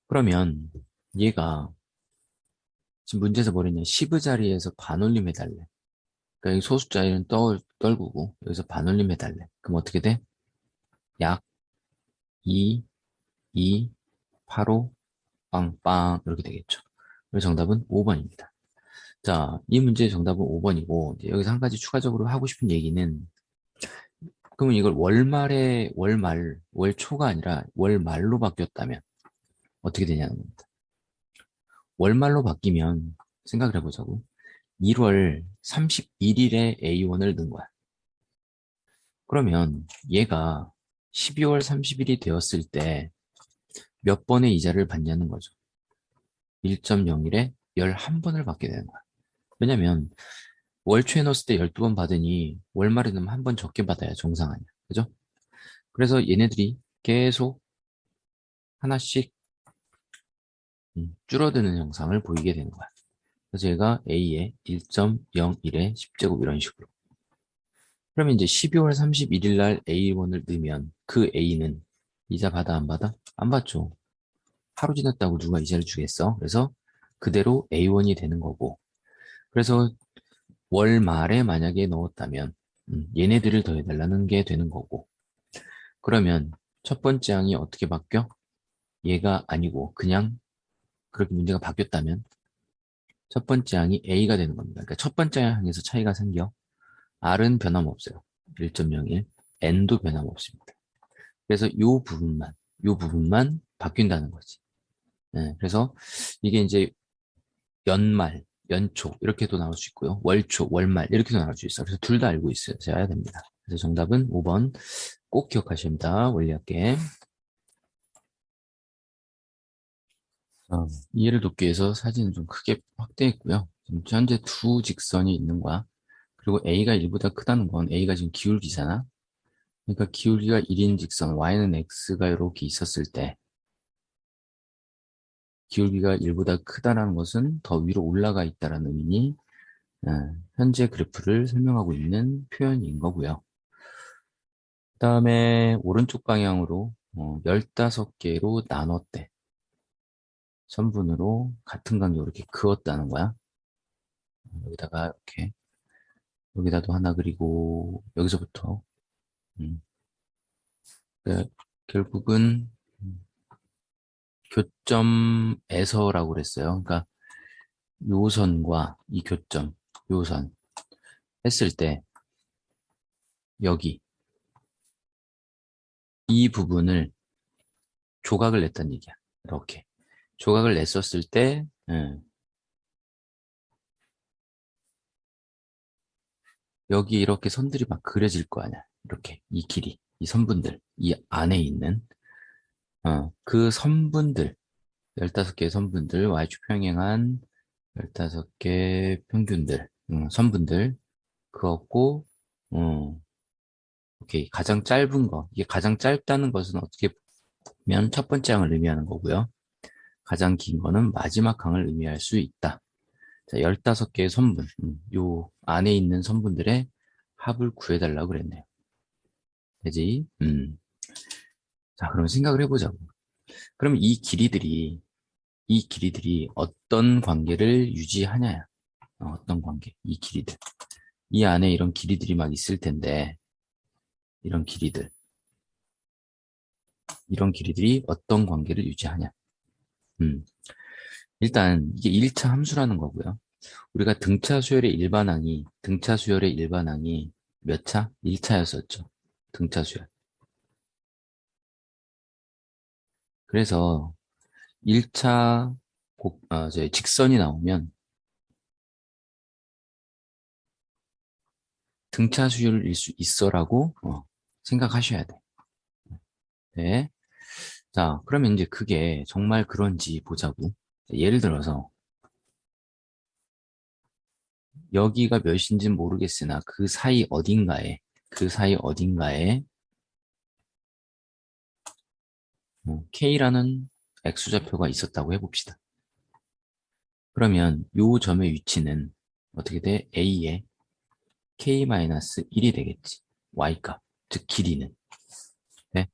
그러면 얘가 지금 문제에서 뭐랬냐? 10의 자리에서 반올림 해달래. 그러니까 이 소수자리는 떨구고 여기서 반올림 해달래. 그럼 어떻게 돼? 약 2, 2, 85, 빵빵 이렇게 되겠죠. 그래서 정답은 5번입니다. 자, 이 문제의 정답은 5번이고 여기서 한 가지 추가적으로 하고 싶은 얘기는 그러면 이걸 월초가 아니라 월말로 바뀌었다면 어떻게 되냐는 겁니다. 월말로 바뀌면 생각을 해보자고. 1월 31일에 A1을 넣은 거야. 그러면 얘가 12월 30일이 되었을 때 몇 번의 이자를 받냐는 거죠. 1.01에 11번을 받게 되는 거야. 왜냐면 월초에 넣었을 때 12번 받으니 월말에 넣으면 한 번 적게 받아야 정상 아니야. 그죠? 그래서 얘네들이 계속 하나씩 줄어드는 형상을 보이게 되는 거야. 그래서 얘가 A에 1.01에 10제곱 이런 식으로. 그러면 이제 12월 31일 날 A1을 넣으면 그 A는 이자 받아 안 받아? 안 받죠. 하루 지났다고 누가 이자를 주겠어? 그래서 그대로 A1이 되는 거고. 그래서 월 말에 만약에 넣었다면 얘네들을 더해달라는 게 되는 거고. 그러면 첫 번째 항이 어떻게 바뀌어? 얘가 아니고 그냥 그렇게 문제가 바뀌었다면 첫 번째 항이 A가 되는 겁니다. 그러니까 첫 번째 항에서 차이가 생겨. R은 변함없어요. 1.01. N도 변함없습니다. 그래서 요 부분만 바뀐다는 거지. 네, 그래서 이게 이제 연말, 연초 이렇게도 나올 수 있고요. 월초, 월말 이렇게도 나올 수 있어요. 그래서 둘 다 알고 있어야 됩니다. 그래서 정답은 5번 꼭 기억하셔야 합니다. 원리할게. 이해를 돕기 위해서 사진을 좀 크게 확대했고요. 지금 현재 두 직선이 있는 거야. 그리고 A가 1보다 크다는 건 A가 지금 기울기잖아. 그러니까 기울기가 1인 직선, Y는 X가 이렇게 있었을 때 기울기가 1보다 크다라는 것은 더 위로 올라가 있다라는 의미니 현재 그래프를 설명하고 있는 표현인 거고요. 그 다음에 오른쪽 방향으로 15개로 나눴대. 선분으로 같은 간격으로 이렇게 그었다는 거야. 여기다가 이렇게 여기다도 하나 그리고 여기서부터 음, 그 결국은 교점에서라고 그랬어요. 그러니까 요선과 이 교점, 요선 했을 때 여기 이 부분을 조각을 냈다는 얘기야. 이렇게 조각을 냈었을 때 여기 이렇게 선들이 막 그려질 거 아니야. 이렇게 이 길이, 이 선분들, 이 안에 있는 그 선분들 15개의 선분들, y축 평행한 15개 평균들, 선분들 그었고 오케이. 가장 짧은 거. 이게 가장 짧다는 것은 어떻게 보면 첫 번째 항을 의미하는 거고요. 가장 긴 거는 마지막 항을 의미할 수 있다. 자, 15개의 선분. 요 안에 있는 선분들의 합을 구해달라고 그랬네요. 되지? 자, 그럼 생각을 해보자고. 그럼 이 길이들이 어떤 관계를 유지하냐야. 어떤 관계? 이 길이들. 이 안에 이런 길이들이 막 있을 텐데, 이런 길이들. 이런 길이들이 어떤 관계를 유지하냐. 음. 일단 이게 1차 함수라는 거고요. 우리가 등차 수열의 일반항이 몇 차? 1차였었죠. 등차 수열. 그래서 1차 직선이 나오면 등차 수열일 수 있어라고 생각하셔야 돼. 네. 자, 그러면 이제 그게 정말 그런지 보자고. 예를 들어서 여기가 몇인지는 모르겠으나 그 사이 어딘가에 K라는 X좌표가 있었다고 해봅시다. 그러면 요 점의 위치는 어떻게 돼? A에 K-1이 되겠지. Y값, 즉 길이는. 네?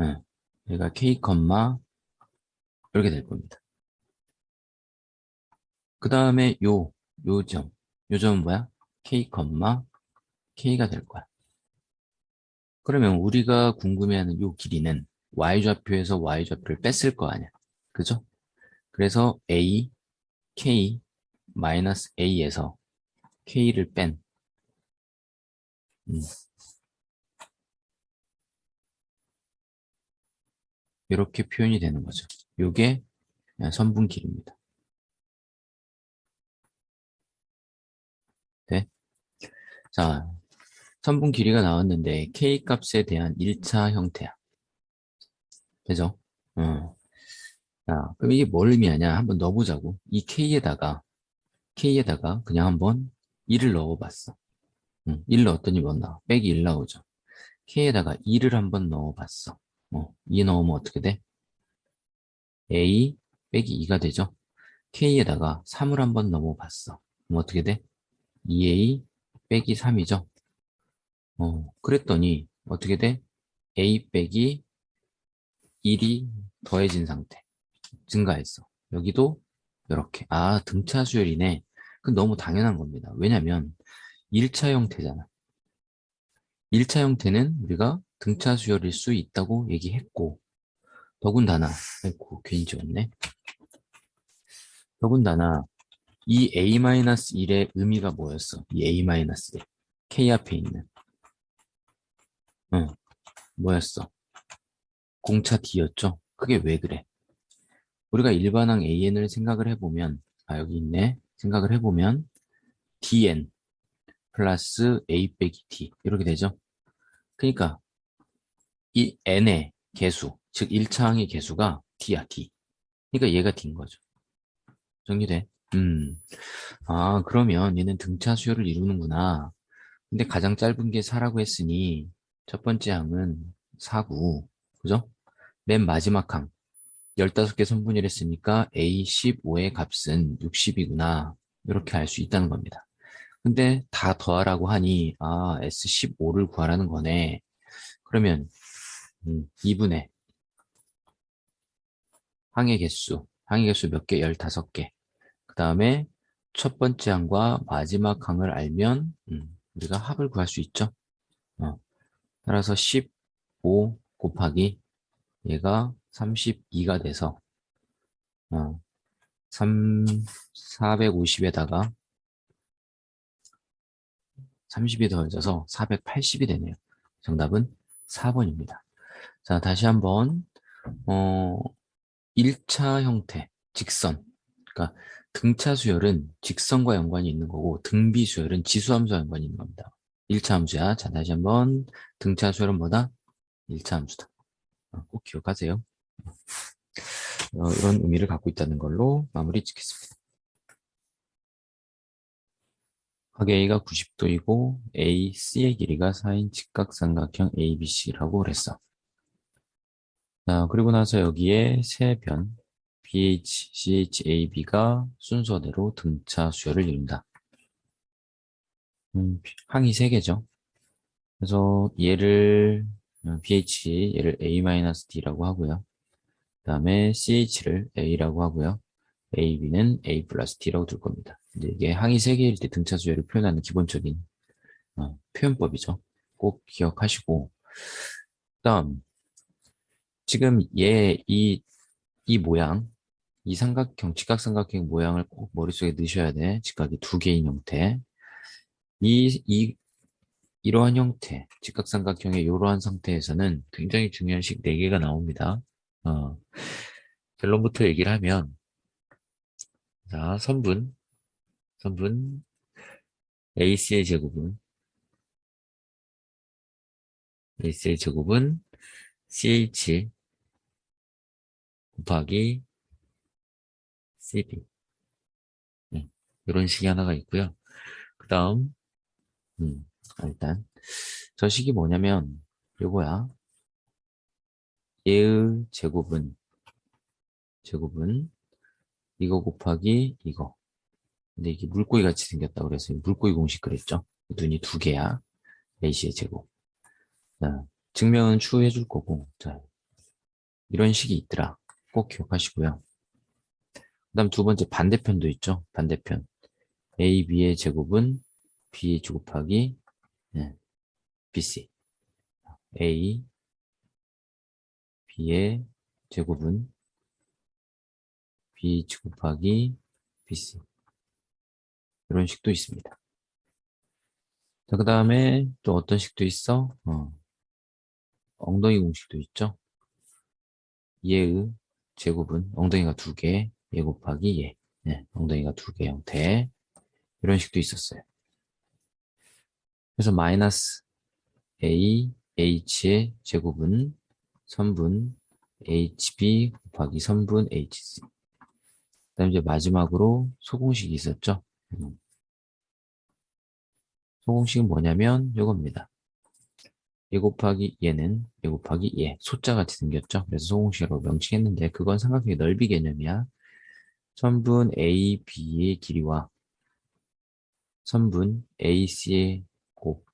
응. 얘가 K, 이렇게 될 겁니다. 그 다음에 요 점은 뭐야? K, K가 될 거야. 그러면 우리가 궁금해하는 요 길이는 Y좌표에서 Y좌표를 뺐을 거 아니야. 그죠? 그래서 A, K, A에서 K를 뺀, 음, 이렇게 표현이 되는 거죠. 요게 선분 길입니다. 네? 자, 선분 길이가 나왔는데 K 값에 대한 1차 형태야. 되죠? 자, 그럼 이게 뭘 의미하냐? 한번 넣어보자고. 이 K에다가 그냥 한번 1을 넣어봤어. 1 넣었더니 뭐 나와? 빼기 1 나오죠. K에다가 2를 한번 넣어봤어. 2 넣으면 어떻게 돼? A 빼기 2가 되죠. K에다가 3을 한번 넣어봤어. 그럼 어떻게 돼? 2A 빼기 3이죠. 그랬더니 어떻게 돼? A 빼기 1이 더해진 상태. 증가했어. 여기도 이렇게. 아, 등차 수열이네. 그건 너무 당연한 겁니다. 왜냐면 1차 형태잖아. 1차 형태는 우리가 등차 수열일 수 있다고 얘기했고, 더군다나, 아이고, 괜히 지웠네. 더군다나, 이 A-1의 의미가 뭐였어? 이 A-1. K 앞에 있는. 응, 뭐였어? 공차 D였죠? 그게 왜 그래? 우리가 일반항 AN을 생각을 해보면, 여기 있네. 생각을 해보면, DN 플러스 A 빼기 D. 이렇게 되죠? 그러니까, 이 N의 개수, 즉 1차항의 개수가 D야, D. 그러니까 얘가 D인 거죠. 정리돼? 그러면 얘는 등차 수열을 이루는구나. 근데 가장 짧은 게 4라고 했으니, 첫 번째 항은 4고, 그죠? 맨 마지막 항, 15개 선분일 했으니까 A15의 값은 60이구나. 이렇게 알 수 있다는 겁니다. 근데 다 더하라고 하니, S15를 구하라는 거네. 그러면, 2분의 항의 개수 몇 개? 15개. 그 다음에 첫 번째 항과 마지막 항을 알면 우리가 합을 구할 수 있죠. 따라서 15 곱하기 얘가 32가 돼서 450에다가 30이 더해져서 480이 되네요. 정답은 4번입니다. 자, 다시 한번 1차 형태, 직선. 그러니까 등차 수열은 직선과 연관이 있는 거고 등비 수열은 지수함수와 연관이 있는 겁니다. 1차 함수야. 자, 다시 한번 등차 수열은 뭐다? 1차 함수다. 꼭 기억하세요. 이런 의미를 갖고 있다는 걸로 마무리 짓겠습니다. 각 A가 90도이고 AC의 길이가 4인 직각삼각형 ABC라고 그랬어. 자, 그리고 나서 여기에 세 변 BH, CH, AB가 순서대로 등차 수열을 이룬다. 항이 세 개죠. 그래서 얘를 얘를 A-D라고 하고요. 그 다음에 CH를 A라고 하고요. AB는 A 플러스 D라고 둘 겁니다. 근데 이게 항이 세 개일 때 등차 수열을 표현하는 기본적인 표현법이죠. 꼭 기억하시고 그다음 지금 이 모양 이 삼각형 직각삼각형 모양을 꼭 머릿속에 넣으셔야 돼. 직각이 두 개인 형태. 이, 이 이러한 형태 직각삼각형의 이러한 상태에서는 굉장히 중요한 식 4개가 나옵니다. 어, 결론부터 얘기를 하면 자 선분 AC의 제곱은 CH 곱하기 CB 이런 식이 하나가 있고요. 그 다음 일단 저 식이 뭐냐면 요거야. 얘의 제곱은 이거 곱하기 이거. 근데 이게 물고기 같이 생겼다 그래서 물고기 공식 그랬죠. 눈이 두 개야. A씨의 제곱. 자, 증명은 추후에 해줄 거고. 자, 이런 식이 있더라. 꼭 기억하시고요. 그 다음 두 번째 반대편도 있죠. 반대편. A, B의 제곱은 BH 곱하기 BC. A, B의 제곱은 BH 곱하기 BC. 이런 식도 있습니다. 자, 그 다음에 또 어떤 식도 있어? 엉덩이 공식도 있죠. 얘의 제곱은 엉덩이가 두 개, 얘 곱하기 얘. 엉덩이가 두 개 형태. 이런 식도 있었어요. 그래서 마이너스 A, H의 제곱은 선분 HB 곱하기 선분 HC. 그 다음 이제 마지막으로 소공식이 있었죠. 소공식은 뭐냐면 이겁니다. 얘 곱하기 얘는 얘 곱하기 얘. 소자 같이 생겼죠. 그래서 소공식으로 명칭했는데 그건 삼각형의 넓이 개념이야. 선분 A, B의 길이와 선분 AC의 곱.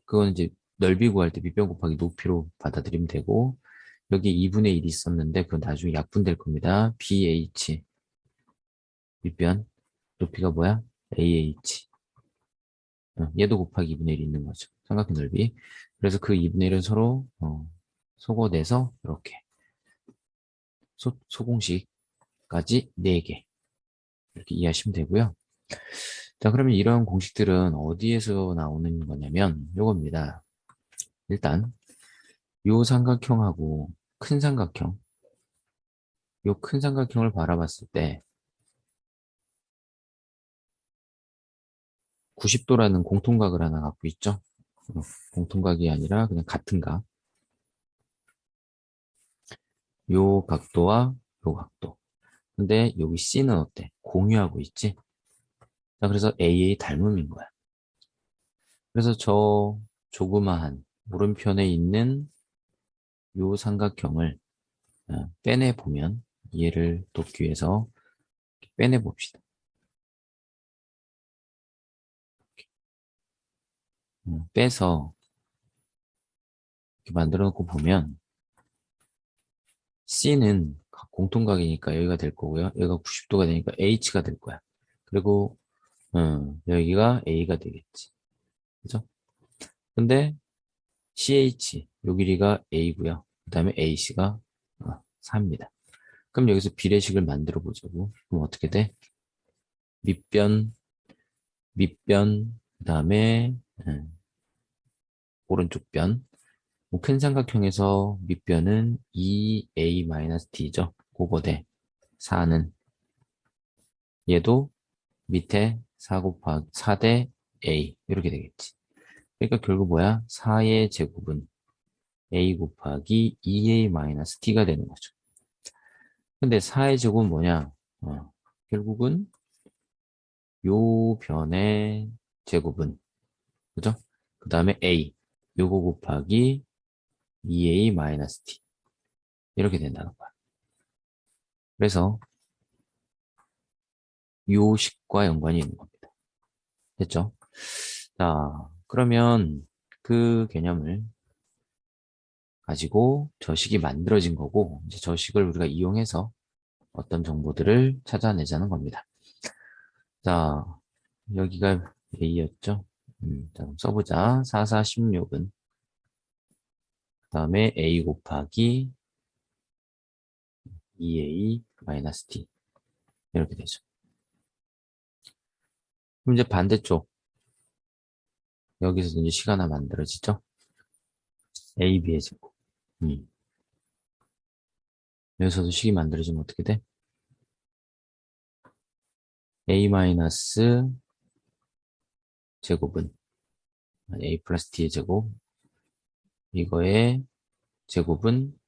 그건 이제 넓이 구할 때 밑변 곱하기 높이로 받아들이면 되고 여기 2분의 1이 있었는데 그건 나중에 약분될 겁니다. BH 밑변 높이가 뭐야? AH 얘도 곱하기 2분의 1이 있는 거죠. 삼각형 넓이. 그래서 그 2분의 1은 서로 소거돼서 이렇게 소공식까지 4개 이렇게 이해하시면 되고요. 자, 그러면 이런 공식들은 어디에서 나오는 거냐면 요겁니다. 일단 요 삼각형하고 큰 삼각형 요 큰 삼각형을 바라봤을 때 90도라는 공통각을 하나 갖고 있죠. 공통각이 아니라 그냥 같은 각. 요 각도와 요 각도. 근데 여기 C는 어때? 공유하고 있지? 자, 그래서 AA 닮음인 거야. 그래서 저 조그마한 오른편에 있는 요 삼각형을 빼내 보면 얘를 돕기 위해서 빼내 봅시다. 빼서 이렇게 만들어 놓고 보면 C는 공통각이니까 여기가 될 거고요. 여기가 90도가 되니까 H가 될 거야. 그리고 여기가 A가 되겠지. 그죠? 근데 CH 요 길이가 A고요. 그 다음에 AC가 4입니다. 그럼 여기서 비례식을 만들어 보자고. 그럼 어떻게 돼? 밑변, 밑변, 그 다음에 오른쪽 변. 뭐큰 삼각형에서 밑변은 2A-D죠. 그거 대 4는 얘도 밑에 4 곱하기 4대 A 이렇게 되겠지. 그러니까 결국 뭐야? 4의 제곱은 A 곱하기 2A-D가 되는 거죠. 근데 4의 제곱은 뭐냐? 결국은 요 변의 제곱은 그죠? 그 다음에 A 요거 곱하기 2A-D 이렇게 된다는 거야. 그래서 요 식과 연관이 있는 겁니다. 됐죠? 자, 그러면 그 개념을 가지고 저식이 만들어진 거고, 이제 저식을 우리가 이용해서 어떤 정보들을 찾아내자는 겁니다. 자, 여기가 A였죠? 자, 그럼 써보자. 4, 4, 16은 그 다음에 A 곱하기 2A-D 이렇게 되죠. 그럼 이제 반대쪽 여기서 이제 식 하나 만들어지죠? A, B의 제곱. 여기서도 식이 만들어지면 어떻게 돼? A 마이너스 제곱은 A 플러스 D의 제곱 이거의 제곱은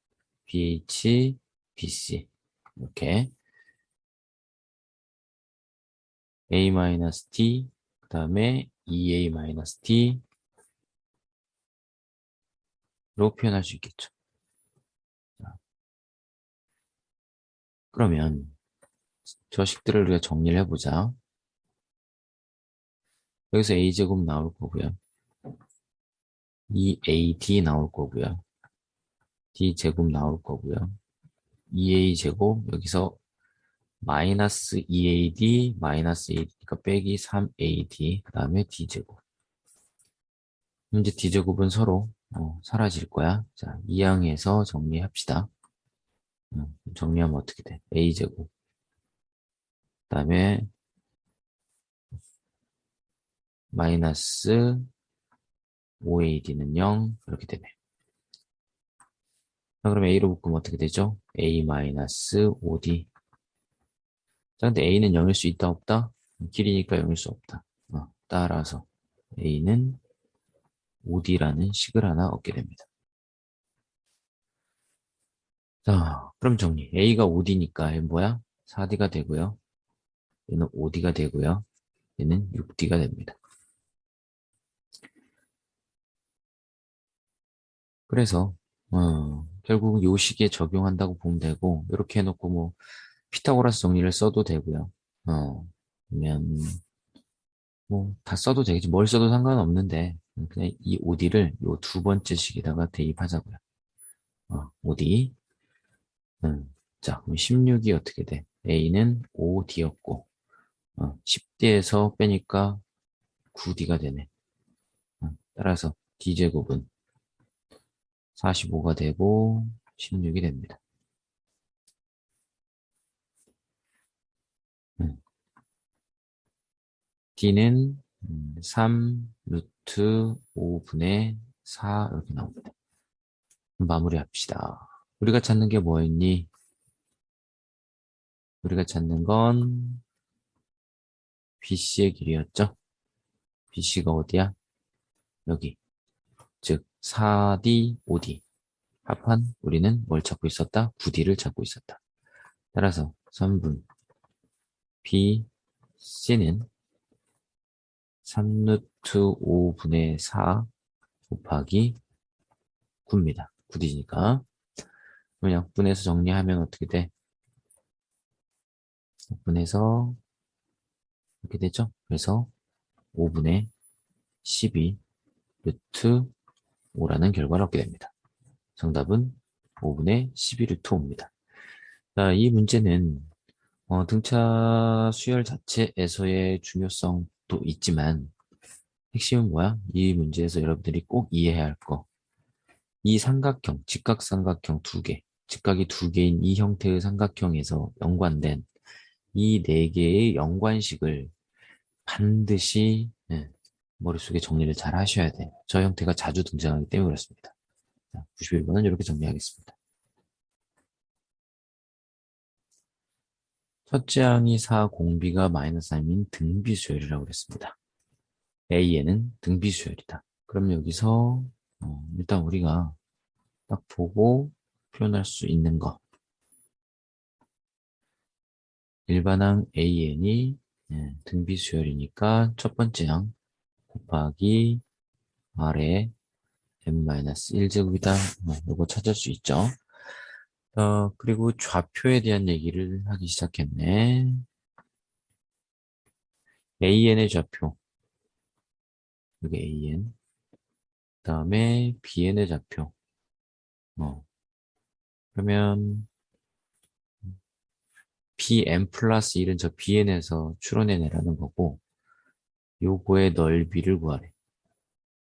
BH, BC 이렇게 A 마이너스 D 그 다음에 2A 마이너스 D로 표현할 수 있겠죠. 자, 그러면 저식들을 우리가 정리를 해보자. 여기서 A제곱 나올 거고요. 2AD 나올 거고요. D제곱 나올 거고요. 2A제곱 여기서 마이너스 2AD 마이너스 AD니까 빼기 3AD 그 다음에 D제곱. 이제 D제곱은 서로 사라질 거야. 자, 이항에서 정리합시다. 정리하면 어떻게 돼? A제곱. 그 다음에 마이너스 5AD는 0 이렇게 되네. 자, 그럼 A로 묶으면 어떻게 되죠? A 마이너스 5D. 자, 근데 A는 0일 수 있다 없다? 길이니까 0일 수 없다. 따라서 A는 5D라는 식을 하나 얻게 됩니다. 자, 그럼 정리. A가 5D니까 얘는 뭐야? 4D가 되고요. 얘는 5D가 되고요. 얘는 6D가 됩니다. 그래서 결국 요 식에 적용한다고 보면 되고 이렇게 해놓고 뭐 피타고라스 정리를 써도 되고요. 그러면 뭐 다 써도 되겠지. 뭘 써도 상관없는데 그냥 이 OD를 요 두 번째 식에다가 대입하자고요. OD. 자, 그럼 16이 어떻게 돼? A는 5D였고 10D에서 빼니까 9D가 되네. 따라서 D제곱은 45가 되고 16이 됩니다. D는 3 루트 5분의 4 이렇게 나옵니다. 마무리합시다. 우리가 찾는 게 뭐였니? 우리가 찾는 건 BC의 길이였죠? BC가 어디야? 여기. 즉 4D, 5D. 합한 우리는 뭘 찾고 있었다? 9D를 찾고 있었다. 따라서 3분 BC는 3 루트 5분의 4 곱하기 9입니다. 9D니까. 그럼 약분해서 정리하면 어떻게 돼? 약분해서 이렇게 되죠? 그래서 5분의 12 루트 5라는 결과를 얻게 됩니다. 정답은 5분의 12 루트 5입니다. 자, 이 문제는 등차 수열 자체에서의 중요성도 있지만 핵심은 뭐야? 이 문제에서 여러분들이 꼭 이해해야 할 거. 이 삼각형, 직각삼각형 두 개, 직각이 두 개인 이 형태의 삼각형에서 연관된 이 네 개의 연관식을 반드시 머릿속에 정리를 잘 하셔야 돼요. 저 형태가 자주 등장하기 때문에 그렇습니다. 91번은 이렇게 정리하겠습니다. 첫째 항이 4, 공비가 마이너스 3인 등비수열이라고 그랬습니다. A에는 등비수열이다. 그럼 여기서 일단 우리가 딱 보고 표현할 수 있는 거. 일반항 AN이 등비수열이니까 첫 번째 항 곱하기 R의 n-1제곱이다. 이거 찾을 수 있죠. 그리고 좌표에 대한 얘기를 하기 시작했네. AN의 좌표. 여기 AN. 그 다음에 BN의 좌표. 그러면 BN 플러스 1은 저 BN에서 추론해내라는 거고, 요거의 넓이를 구하래.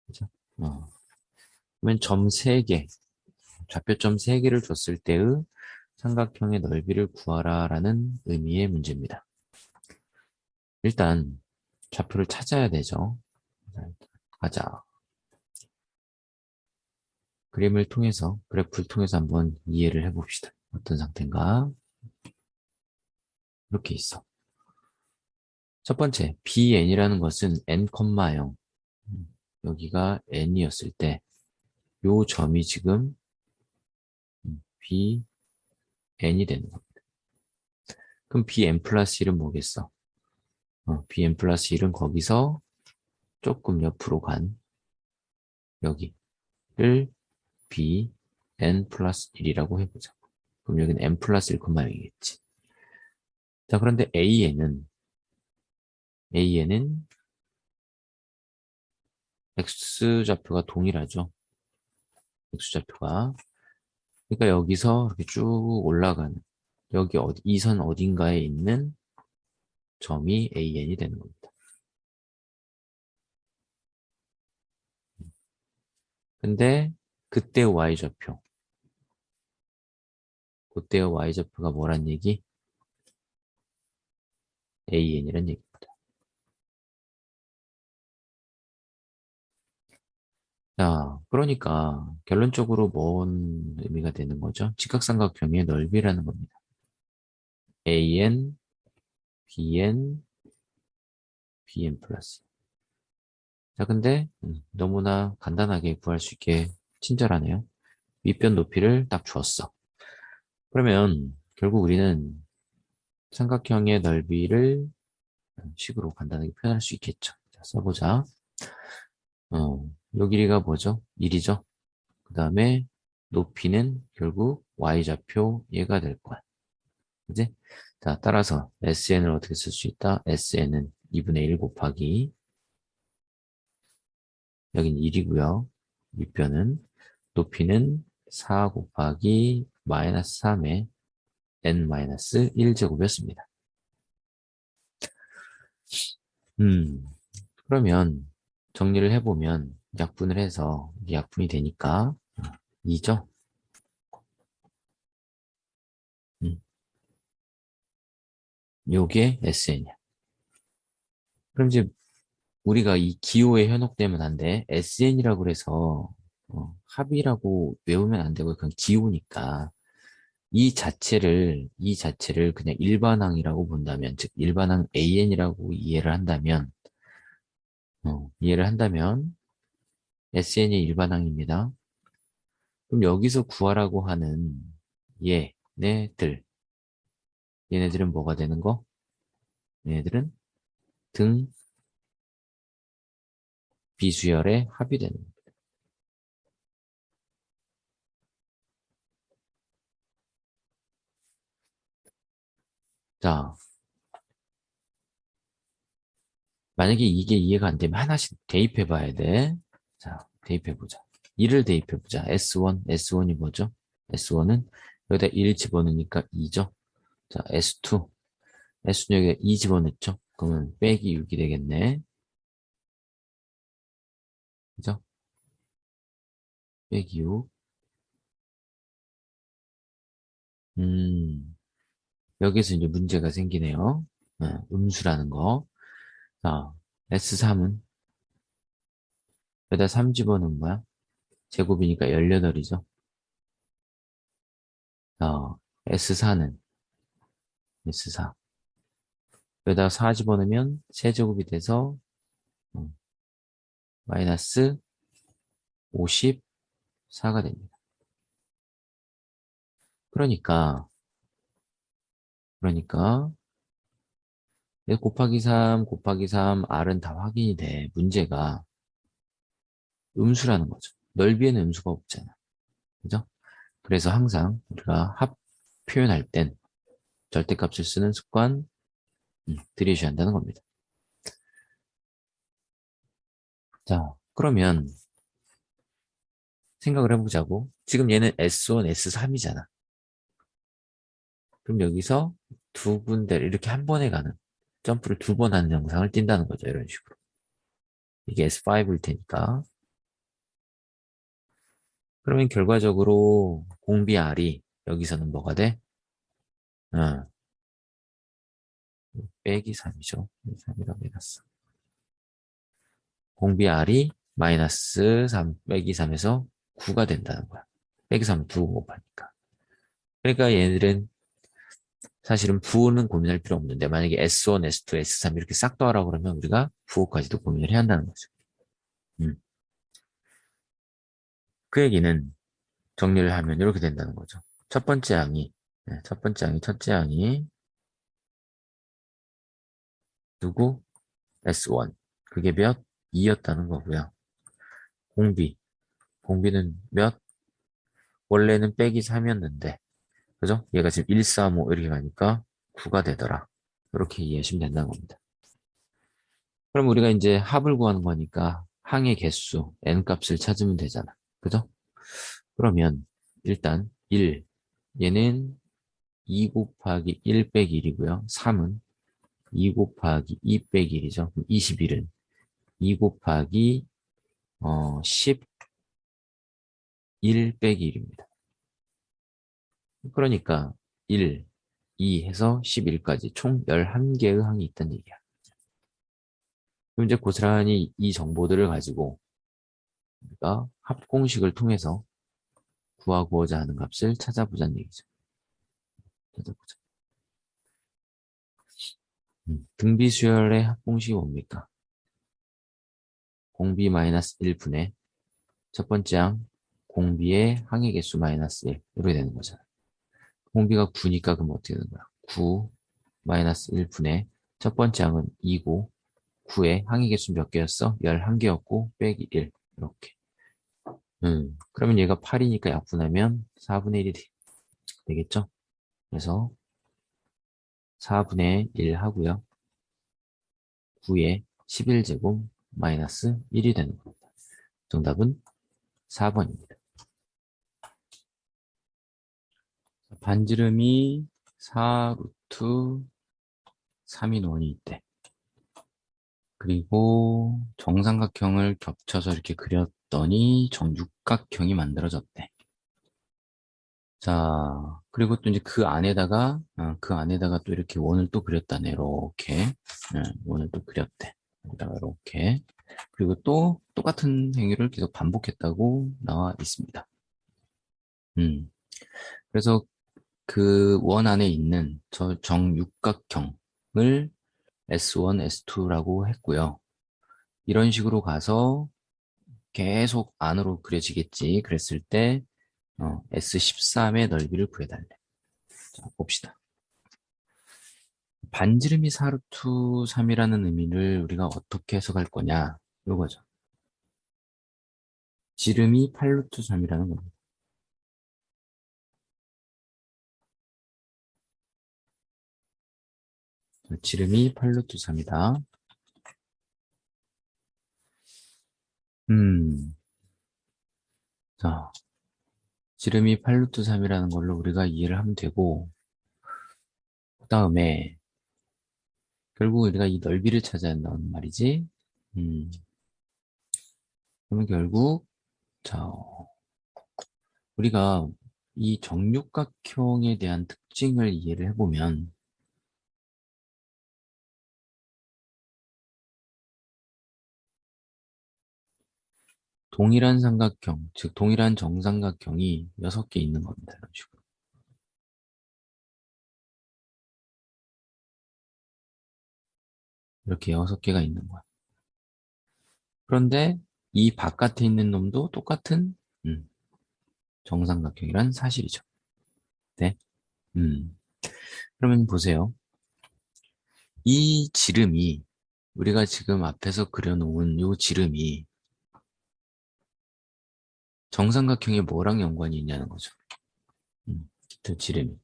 그죠? 그러면 점 3개, 좌표점 3개를 줬을 때의 삼각형의 넓이를 구하라라는 의미의 문제입니다. 일단 좌표를 찾아야 되죠. 가자. 그림을 통해서, 그래프를 통해서 한번 이해를 해봅시다. 어떤 상태인가? 이렇게 있어. 첫 번째, BN이라는 것은 n, 0. 여기가 n이었을 때, 요 점이 지금 BN이 되는 겁니다. 그럼 BN 플러스 1은 뭐겠어? BN 플러스 1은 거기서 조금 옆으로 간 여기를 BN 플러스 1이라고 해보자. 그럼 여기는 n 플러스 1, 0이겠지. 자, 그런데 AN은 X좌표가 동일하죠. X좌표가. 그러니까 여기서 이렇게 쭉 올라가는, 여기 이 선 어딘가에 있는 점이 AN이 되는 겁니다. 근데 그때 Y좌표. 그때의 Y좌표가 뭐란 얘기? AN이란 얘기입니다. 자, 그러니까 결론적으로 뭔 의미가 되는 거죠? 직각삼각형의 넓이라는 겁니다. AN, BN, BN 플러스. 자, 근데 너무나 간단하게 구할 수 있게 친절하네요. 윗변 높이를 딱 주었어. 그러면 결국 우리는 삼각형의 넓이를 식으로 간단하게 표현할 수 있겠죠. 자, 써보자. 요 길이가 뭐죠? 1이죠. 그 다음에 높이는 결국 y좌표 얘가 될 거야. 그지? 자, 따라서 SN을 어떻게 쓸 수 있다? SN은 2분의 1 곱하기 여긴 1이고요. 윗변은 높이는 4 곱하기 마이너스 3의 n-1제곱이었습니다. 음, 그러면 정리를 해보면 약분을 해서 이게 약분이 되니까 2죠? 요게 SN이야. 그럼 이제 우리가 이 기호에 현혹되면 안 돼. SN이라고 그래서 합이라고 외우면 안 되고 그냥 기호니까 이 자체를 그냥 일반항이라고 본다면, 즉 일반항 AN이라고 이해를 한다면 SN이 일반항입니다. 그럼 여기서 구하라고 하는 얘네들은 뭐가 되는 거? 얘네들은 등 비수열의 합이 되는 거. 자, 만약에 이게 이해가 안 되면 하나씩 대입해 봐야 돼. 자, 대입해 보자. 2를 대입해 보자. S1이 뭐죠? S1은 여기다 1 집어넣으니까 2죠. 자, S2. S는 여기에 2 집어넣죠. 그러면 빼기 6이 되겠네. 그죠? 빼기 6. 음, 여기서 이제 문제가 생기네요. 음수라는 거. 자, S3은 여기다 3 집어넣은 거야. 제곱이니까 18이죠. S4는 S4. 여기다 4 집어넣으면 세제곱이 돼서 마이너스 54가 됩니다. 그러니까 1 곱하기 3 곱하기 3 R은 다 확인이 돼. 문제가 음수라는 거죠. 넓이에는 음수가 없잖아. 그죠? 그래서 항상 우리가 합 표현할 땐 절대값을 쓰는 습관 들이셔야 한다는 겁니다. 자, 그러면 생각을 해보자고. 지금 얘는 S1, S3이잖아. 그럼 여기서 두 군데를 이렇게 한 번에 가는 점프를 두 번 하는 영상을 띈다는 거죠. 이런 식으로. 이게 S5일 테니까. 그러면 결과적으로 공비 R이 여기서는 뭐가 돼? 어, 빼기 3이죠. 3이라고 해놨어. 공비 R이 마이너스 3 빼기 3에서 9가 된다는 거야. 빼기 3은 2 곱하니까. 그러니까 얘네들은 사실은 부호는 고민할 필요 없는데 만약에 S1, S2, S3 이렇게 싹 더하라고 그러면 우리가 부호까지도 고민을 해야 한다는 거죠. 음. 그 얘기는 정리를 하면 이렇게 된다는 거죠. 첫 번째 항이, 첫 번째 항이, 첫째 항이 누구? S1. 그게 몇? 2였다는 거고요. 공비. 공비는 몇? 원래는 빼기 3이었는데, 그죠? 얘가 지금 1, 3, 5 이렇게 가니까 9가 되더라. 이렇게 이해하시면 된다는 겁니다. 그럼 우리가 이제 합을 구하는 거니까 항의 개수, n 값을 찾으면 되잖아. 그죠? 그러면 일단 1, 얘는 2 곱하기 1 빼기 1이고요. 3은 2 곱하기 2 빼기 1이죠. 21은 2 곱하기 11 빼기 1입니다. 그러니까 1, 2 해서 11까지 총 11개의 항이 있다는 얘기야. 그럼 이제 고스란히 이 정보들을 가지고 우리가 합공식을 통해서 구하고자 하는 값을 찾아보자는 얘기죠. 찾아보자. 등비수열의 합공식이 뭡니까? 공비 마이너스 1분의 첫 번째 항 공비의 항의 개수 마이너스 1 이렇게 되는 거잖아. 공비가 9니까 그럼 어떻게 되는 거야? 9 마이너스 1분의 첫 번째 항은 2고 9의 항의 개수 몇 개였어? 11개였고 빼기 1 이렇게. 그러면 얘가 8이니까 약분하면 4분의 1이 되겠죠? 그래서 4분의 1 하고요. 9의 11제곱 마이너스 1이 되는 겁니다. 정답은 4번입니다. 반지름이 4 루트 3인 원이 있대. 그리고 정삼각형을 겹쳐서 이렇게 그렸더니 정육각형이 만들어졌대. 자, 그리고 또 이제 그 안에다가 또 이렇게 원을 또 그렸다네, 이렇게. 원을 또 그렸대. 여기다가 이렇게. 그리고 또 똑같은 행위를 계속 반복했다고 나와 있습니다. 음, 그래서 그 원 안에 있는 저 정육각형을 S1, S2라고 했고요. 이런 식으로 가서 계속 안으로 그려지겠지. 그랬을 때 S13의 넓이를 구해달래. 자, 봅시다. 반지름이 4루트 3이라는 의미를 우리가 어떻게 해석할 거냐? 이거죠. 지름이 8루트 3이라는 겁니다. 지름이 8루트 3이다. 자, 지름이 8루트 3이라는 걸로 우리가 이해를 하면 되고, 그 다음에 결국 우리가 이 넓이를 찾아야 한다는 말이지. 음, 그러면 결국 자, 우리가 이 정육각형에 대한 특징을 이해를 해보면 동일한 삼각형, 즉 동일한 정삼각형이 6개 있는 겁니다. 이런 식으로. 이렇게 6개가 있는 거야. 그런데 이 바깥에 있는 놈도 똑같은 정삼각형이란 사실이죠. 네. 음. 그러면 보세요. 이 지름이 우리가 지금 앞에서 그려놓은 이 지름이 정삼각형에 뭐랑 연관이 있냐는 거죠. 그 지름이.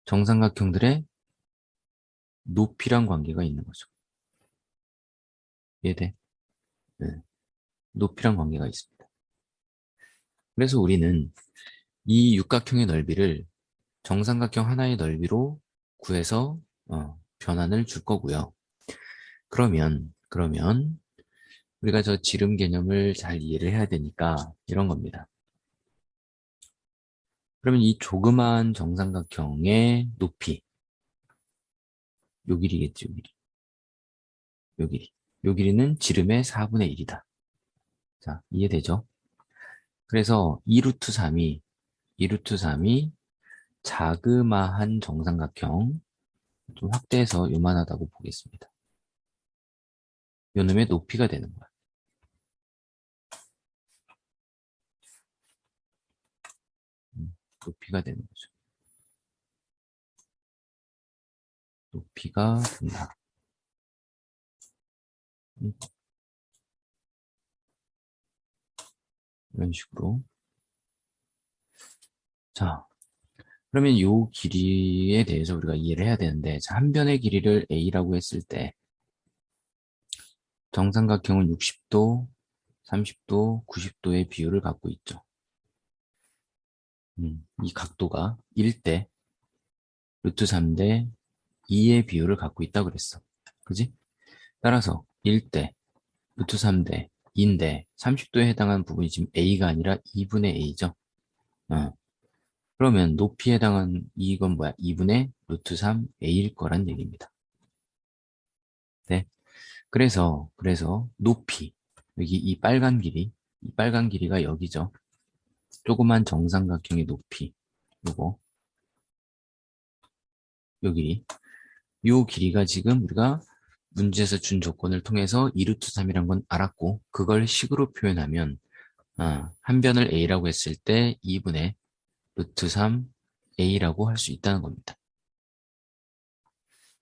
정삼각형들의 높이랑 관계가 있는 거죠. 이해돼? 네. 높이랑 관계가 있습니다. 그래서 우리는 이 육각형의 넓이를 정삼각형 하나의 넓이로 구해서 변환을 줄 거고요. 그러면 우리가 저 지름 개념을 잘 이해를 해야 되니까 이런 겁니다. 그러면 이 조그마한 정삼각형의 높이, 요 길이겠지, 요 길이. 요 길이. 요 길이는 지름의 4분의 1이다. 자, 이해되죠? 그래서 2루트 3이, 2루트 3이 자그마한 정삼각형, 좀 확대해서 요만하다고 보겠습니다. 요 놈의 높이가 되는 거야. 높이가 되는 거죠. 높이가 된다. 음, 이런 식으로. 자, 그러면 요 길이에 대해서 우리가 이해를 해야 되는데, 자, 한 변의 길이를 A라고 했을 때, 정삼각형은 60도, 30도, 90도의 비율을 갖고 있죠. 이 각도가 1대 루트 3대 2의 비율을 갖고 있다 그랬어. 그지? 따라서 1대 루트 3대 2인데 30도에 해당하는 부분이 지금 A가 아니라 2분의 A죠. 어. 그러면 높이에 해당하는 이건 뭐야? 2분의 루트 3 A일 거란 얘기입니다. 네. 그래서 높이 여기 이 빨간 길이가 여기죠. 조그만 정삼각형의 높이 요거 요 길이 요 길이가 지금 우리가 문제에서 준 조건을 통해서 2루트 3이란 건 알았고 그걸 식으로 표현하면 한 변을 A라고 했을 때 2분의 루트 3 A라고 할 수 있다는 겁니다.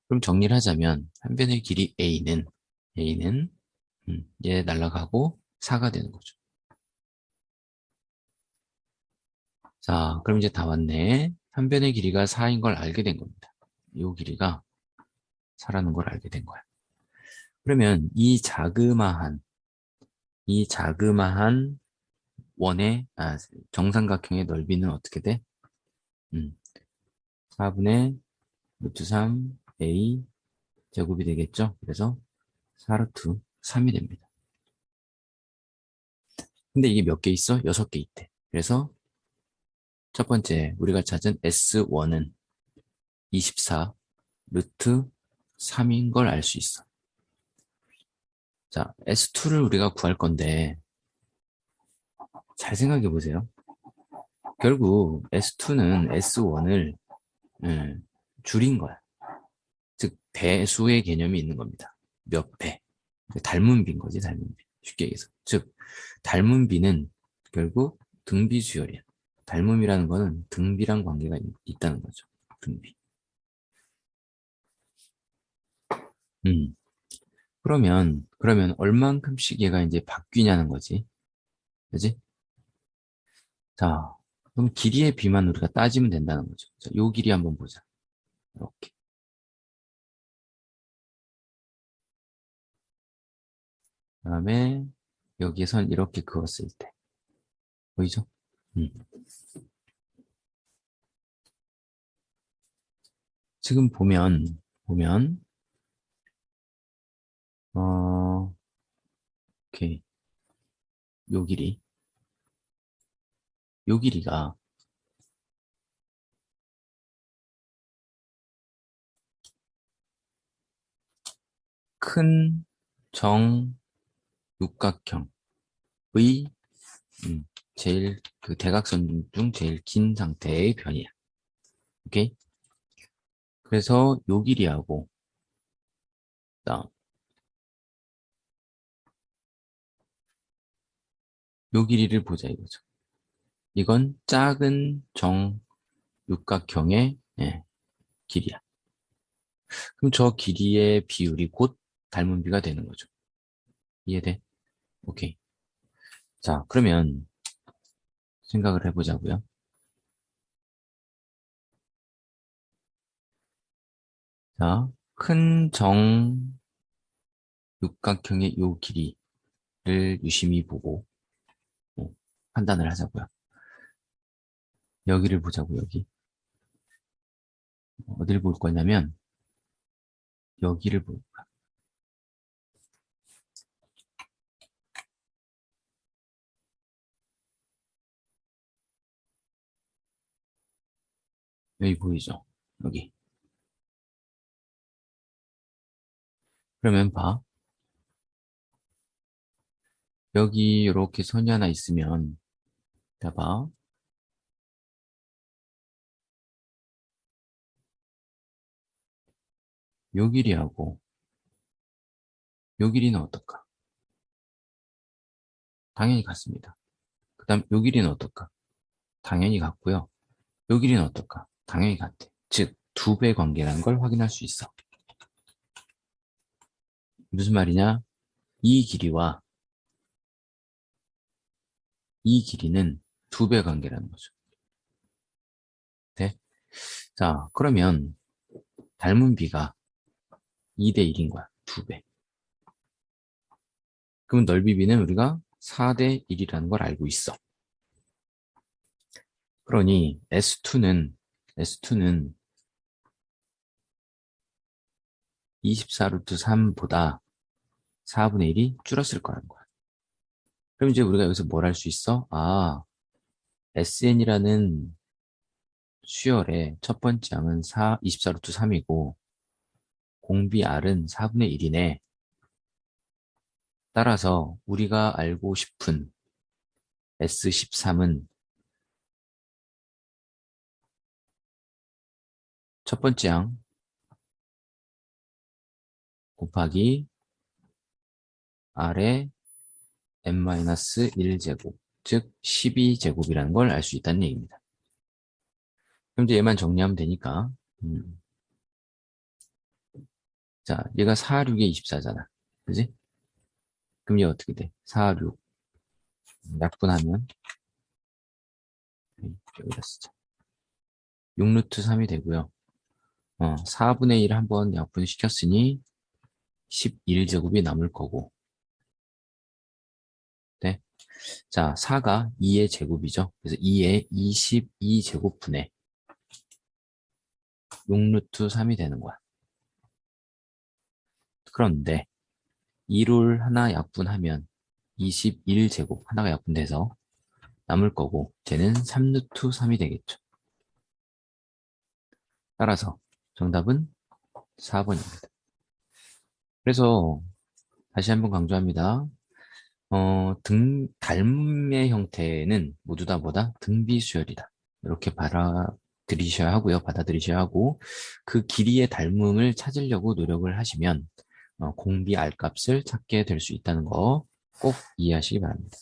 그럼 정리를 하자면 한 변의 길이 A는 얘 날라가고 4가 되는 거죠. 자, 그럼 이제 다 왔네. 한 변의 길이가 4인 걸 알게 된 겁니다. 이 길이가 4라는 걸 알게 된 거야. 그러면 이 자그마한 정삼각형의 넓이는 어떻게 돼? 음, 4분의 루트 3 a 제곱이 되겠죠? 그래서 4루트 3이 됩니다. 근데 이게 몇 개 있어? 6개 있대. 그래서 첫 번째 우리가 찾은 S1은 24 루트 3인 걸 알 수 있어. 자, S2를 우리가 구할 건데 잘 생각해 보세요. 결국 S2는 S1을 줄인 거야. 즉 배수의 개념이 있는 겁니다. 몇 배. 닮은 비인 거지, 닮은 비. 쉽게 얘기해서. 즉 닮은 비는 결국 등비 수열이야. 닮음이라는 거는 등비랑 관계가 있다는 거죠. 등비. 음. 그러면 얼만큼씩 얘가 이제 바뀌냐는 거지. 그지? 자, 그럼 길이의 비만 우리가 따지면 된다는 거죠. 자, 요 길이 한번 보자. 이렇게. 그다음에 여기에 선 이렇게 그었을 때. 보이죠? 음. 지금 보면, 오케이. 요 길이, 요 길이가 큰 정육각형의 음, 제일 그 대각선 중 제일 긴 상태의 변이야. 오케이? 그래서 요 길이하고 그다음 요 길이를 보자 이거죠. 이건 작은 정육각형의 길이야. 그럼 저 길이의 비율이 곧 닮은 비가 되는 거죠. 이해돼? 오케이. 자, 그러면 생각을 해보자고요. 자, 큰 정육각형의 요 길이를 유심히 보고 어, 판단을 하자고요. 여기를 보자고, 여기. 어딜 볼 거냐면, 여기를 볼 거야. 여기 보이죠? 여기. 그러면 봐. 여기 이렇게 선이 하나 있으면, 자, 봐. 요 길이하고, 요 길이는 어떨까? 당연히 같습니다. 그 다음, 요 길이는 어떨까? 당연히 같고요. 요 길이는 어떨까? 당연히 같대. 즉, 두 배 관계라는 걸 확인할 수 있어. 무슨 말이냐? 이 길이와 이 길이는 두 배 관계라는 거죠. 네? 자, 그러면 닮은 비가 2대 1인 거야. 두 배. 그럼 넓이 비는 우리가 4대 1이라는 걸 알고 있어. 그러니 S2는 24 루트 3보다 4분의 1이 줄었을 거라는 거야. 그럼 이제 우리가 여기서 뭘 할 수 있어? 아, SN이라는 수열의 첫 번째 항은 24 루트 3이고 공비 R은 4분의 1이네. 따라서 우리가 알고 싶은 S13은 첫 번째 항 곱하기 R의 n-1제곱, 즉 12제곱이라는 걸 알 수 있다는 얘기입니다. 그럼 이제 얘만 정리하면 되니까 자, 얘가 4, 6에 24잖아. 그지? 그럼 얘 어떻게 돼? 4, 6 약분하면 여기다 쓰자. 6루트 3이 되고요. 4분의 1 한번 약분시켰으니 11제곱이 남을 거고. 네? 자, 4가 2의 제곱이죠. 그래서 2의 22제곱분의 6루트 3이 되는 거야. 그런데 2를 하나 약분하면 21제곱 하나가 약분돼서 남을 거고 쟤는 3루트 3이 되겠죠. 따라서 정답은 4번입니다. 그래서 다시 한번 강조합니다. 닮음의 형태는 모두 다 뭐다? 등비수열이다. 이렇게 받아들이셔야 하고요. 받아들이셔야 하고 그 길이의 닮음을 찾으려고 노력을 하시면 공비 R 값을 찾게 될 수 있다는 거 꼭 이해하시기 바랍니다.